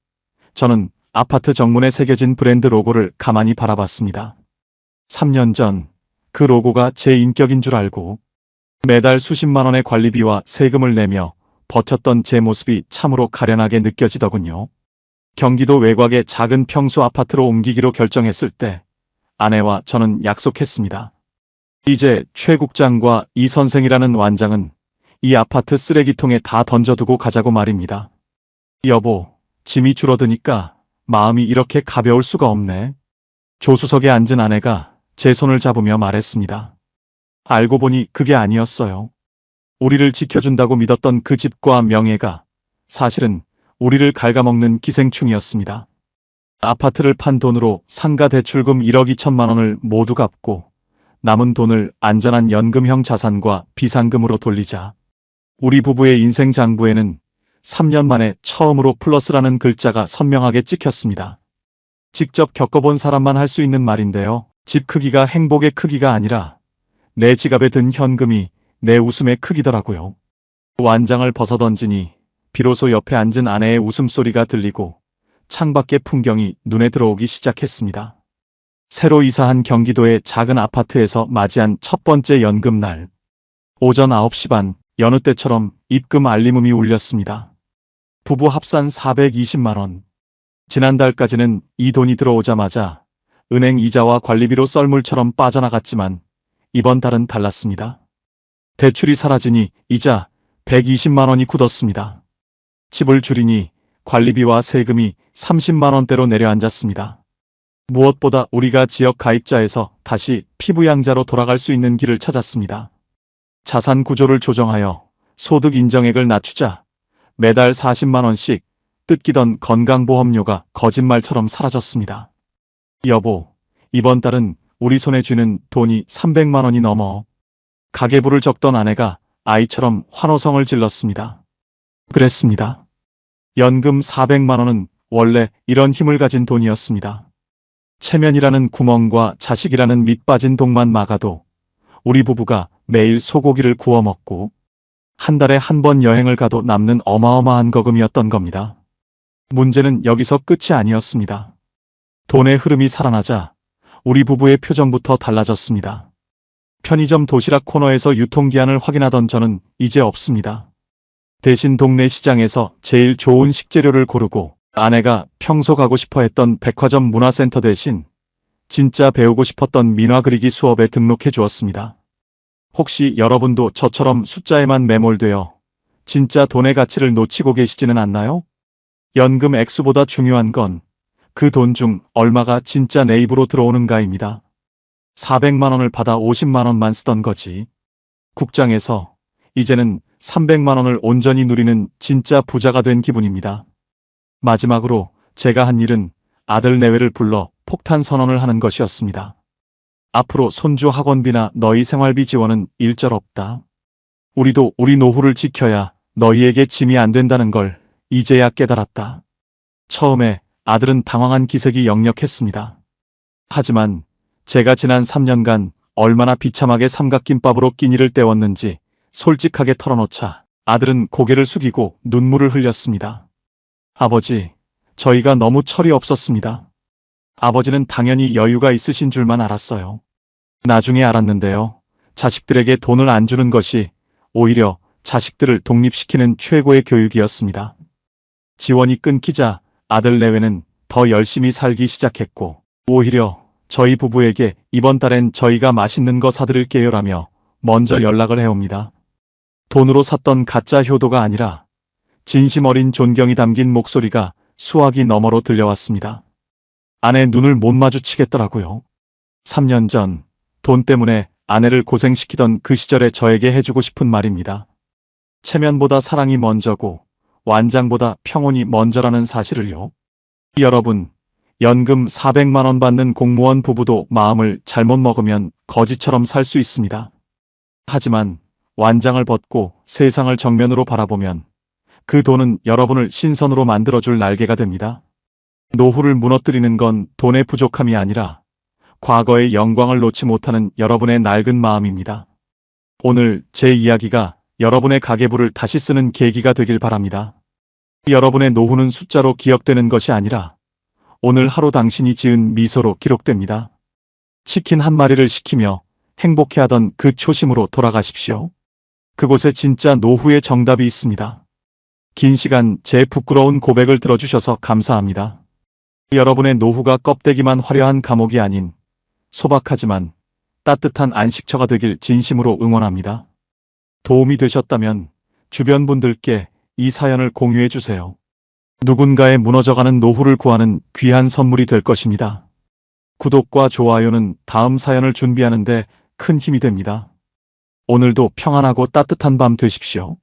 저는 아파트 정문에 새겨진 브랜드 로고를 가만히 바라봤습니다. 3년 전 그 로고가 제 인격인 줄 알고 매달 수십만 원의 관리비와 세금을 내며 버텼던 제 모습이 참으로 가련하게 느껴지더군요. 경기도 외곽의 작은 평수 아파트로 옮기기로 결정했을 때 아내와 저는 약속했습니다. 이제 최 국장과 이 선생이라는 완장은 이 아파트 쓰레기통에 다 던져두고 가자고 말입니다. 여보, 짐이 줄어드니까 마음이 이렇게 가벼울 수가 없네. 조수석에 앉은 아내가 제 손을 잡으며 말했습니다. 알고 보니 그게 아니었어요. 우리를 지켜준다고 믿었던 그 집과 명예가 사실은 우리를 갉아먹는 기생충이었습니다. 아파트를 판 돈으로 상가 대출금 1억 2천만 원을 모두 갚고 남은 돈을 안전한 연금형 자산과 비상금으로 돌리자 우리 부부의 인생 장부에는 3년 만에 처음으로 플러스라는 글자가 선명하게 찍혔습니다. 직접 겪어본 사람만 할 수 있는 말인데요. 집 크기가 행복의 크기가 아니라 내 지갑에 든 현금이 내 웃음의 크기더라고요. 완장을 벗어던지니 비로소 옆에 앉은 아내의 웃음소리가 들리고 창밖의 풍경이 눈에 들어오기 시작했습니다. 새로 이사한 경기도의 작은 아파트에서 맞이한 첫 번째 연금날. 오전 9시 반, 여느 때처럼 입금 알림음이 울렸습니다. 부부 합산 420만 원. 지난달까지는 이 돈이 들어오자마자 은행 이자와 관리비로 썰물처럼 빠져나갔지만 이번 달은 달랐습니다. 대출이 사라지니 이자 120만 원이 굳었습니다. 집을 줄이니 관리비와 세금이 30만 원대로 내려앉았습니다. 무엇보다 우리가 지역 가입자에서 다시 피부양자로 돌아갈 수 있는 길을 찾았습니다. 자산 구조를 조정하여 소득 인정액을 낮추자 매달 40만 원씩 뜯기던 건강보험료가 거짓말처럼 사라졌습니다. 여보, 이번 달은 우리 손에 쥐는 돈이 300만 원이 넘어. 가계부를 적던 아내가 아이처럼 환호성을 질렀습니다. 그랬습니다. 연금 400만 원은 원래 이런 힘을 가진 돈이었습니다. 체면이라는 구멍과 자식이라는 밑 빠진 독만 막아도 우리 부부가 매일 소고기를 구워 먹고 한 달에 한 번 여행을 가도 남는 어마어마한 거금이었던 겁니다. 문제는 여기서 끝이 아니었습니다. 돈의 흐름이 살아나자 우리 부부의 표정부터 달라졌습니다. 편의점 도시락 코너에서 유통기한을 확인하던 저는 이제 없습니다. 대신 동네 시장에서 제일 좋은 식재료를 고르고 아내가 평소 가고 싶어 했던 백화점 문화센터 대신 진짜 배우고 싶었던 민화 그리기 수업에 등록해 주었습니다. 혹시 여러분도 저처럼 숫자에만 매몰되어 진짜 돈의 가치를 놓치고 계시지는 않나요? 연금 액수보다 중요한 건 그 돈 중 얼마가 진짜 내 입으로 들어오는가입니다. 400만 원을 받아 50만 원만 쓰던 거지. 국장에서 이제는 300만 원을 온전히 누리는 진짜 부자가 된 기분입니다. 마지막으로 제가 한 일은 아들 내외를 불러 폭탄 선언을 하는 것이었습니다. 앞으로 손주 학원비나 너희 생활비 지원은 일절 없다. 우리도 우리 노후를 지켜야 너희에게 짐이 안 된다는 걸 이제야 깨달았다. 처음에 아들은 당황한 기색이 역력했습니다. 하지만 제가 지난 3년간 얼마나 비참하게 삼각김밥으로 끼니를 때웠는지 솔직하게 털어놓자 아들은 고개를 숙이고 눈물을 흘렸습니다. 아버지, 저희가 너무 철이 없었습니다. 아버지는 당연히 여유가 있으신 줄만 알았어요. 나중에 알았는데요. 자식들에게 돈을 안 주는 것이 오히려 자식들을 독립시키는 최고의 교육이었습니다. 지원이 끊기자 아들 내외는 더 열심히 살기 시작했고 오히려 저희 부부에게 이번 달엔 저희가 맛있는 거 사드릴게요라며 먼저 연락을 해옵니다. 돈으로 샀던 가짜 효도가 아니라 진심 어린 존경이 담긴 목소리가 수화기 너머로 들려왔습니다. 아내 눈을 못 마주치겠더라고요. 3년 전 돈 때문에 아내를 고생시키던 그 시절에 저에게 해주고 싶은 말입니다. 체면보다 사랑이 먼저고 완장보다 평온이 먼저라는 사실을요. 여러분, 연금 400만 원 받는 공무원 부부도 마음을 잘못 먹으면 거지처럼 살 수 있습니다. 하지만 완장을 벗고 세상을 정면으로 바라보면 그 돈은 여러분을 신선으로 만들어줄 날개가 됩니다. 노후를 무너뜨리는 건 돈의 부족함이 아니라 과거의 영광을 놓지 못하는 여러분의 낡은 마음입니다. 오늘 제 이야기가 여러분의 가계부를 다시 쓰는 계기가 되길 바랍니다. 여러분의 노후는 숫자로 기억되는 것이 아니라 오늘 하루 당신이 지은 미소로 기록됩니다. 치킨 한 마리를 시키며 행복해하던 그 초심으로 돌아가십시오. 그곳에 진짜 노후의 정답이 있습니다. 긴 시간 제 부끄러운 고백을 들어주셔서 감사합니다. 여러분의 노후가 껍데기만 화려한 감옥이 아닌 소박하지만 따뜻한 안식처가 되길 진심으로 응원합니다. 도움이 되셨다면 주변 분들께 이 사연을 공유해 주세요. 누군가의 무너져가는 노후를 구하는 귀한 선물이 될 것입니다. 구독과 좋아요는 다음 사연을 준비하는 데 큰 힘이 됩니다. 오늘도 평안하고 따뜻한 밤 되십시오.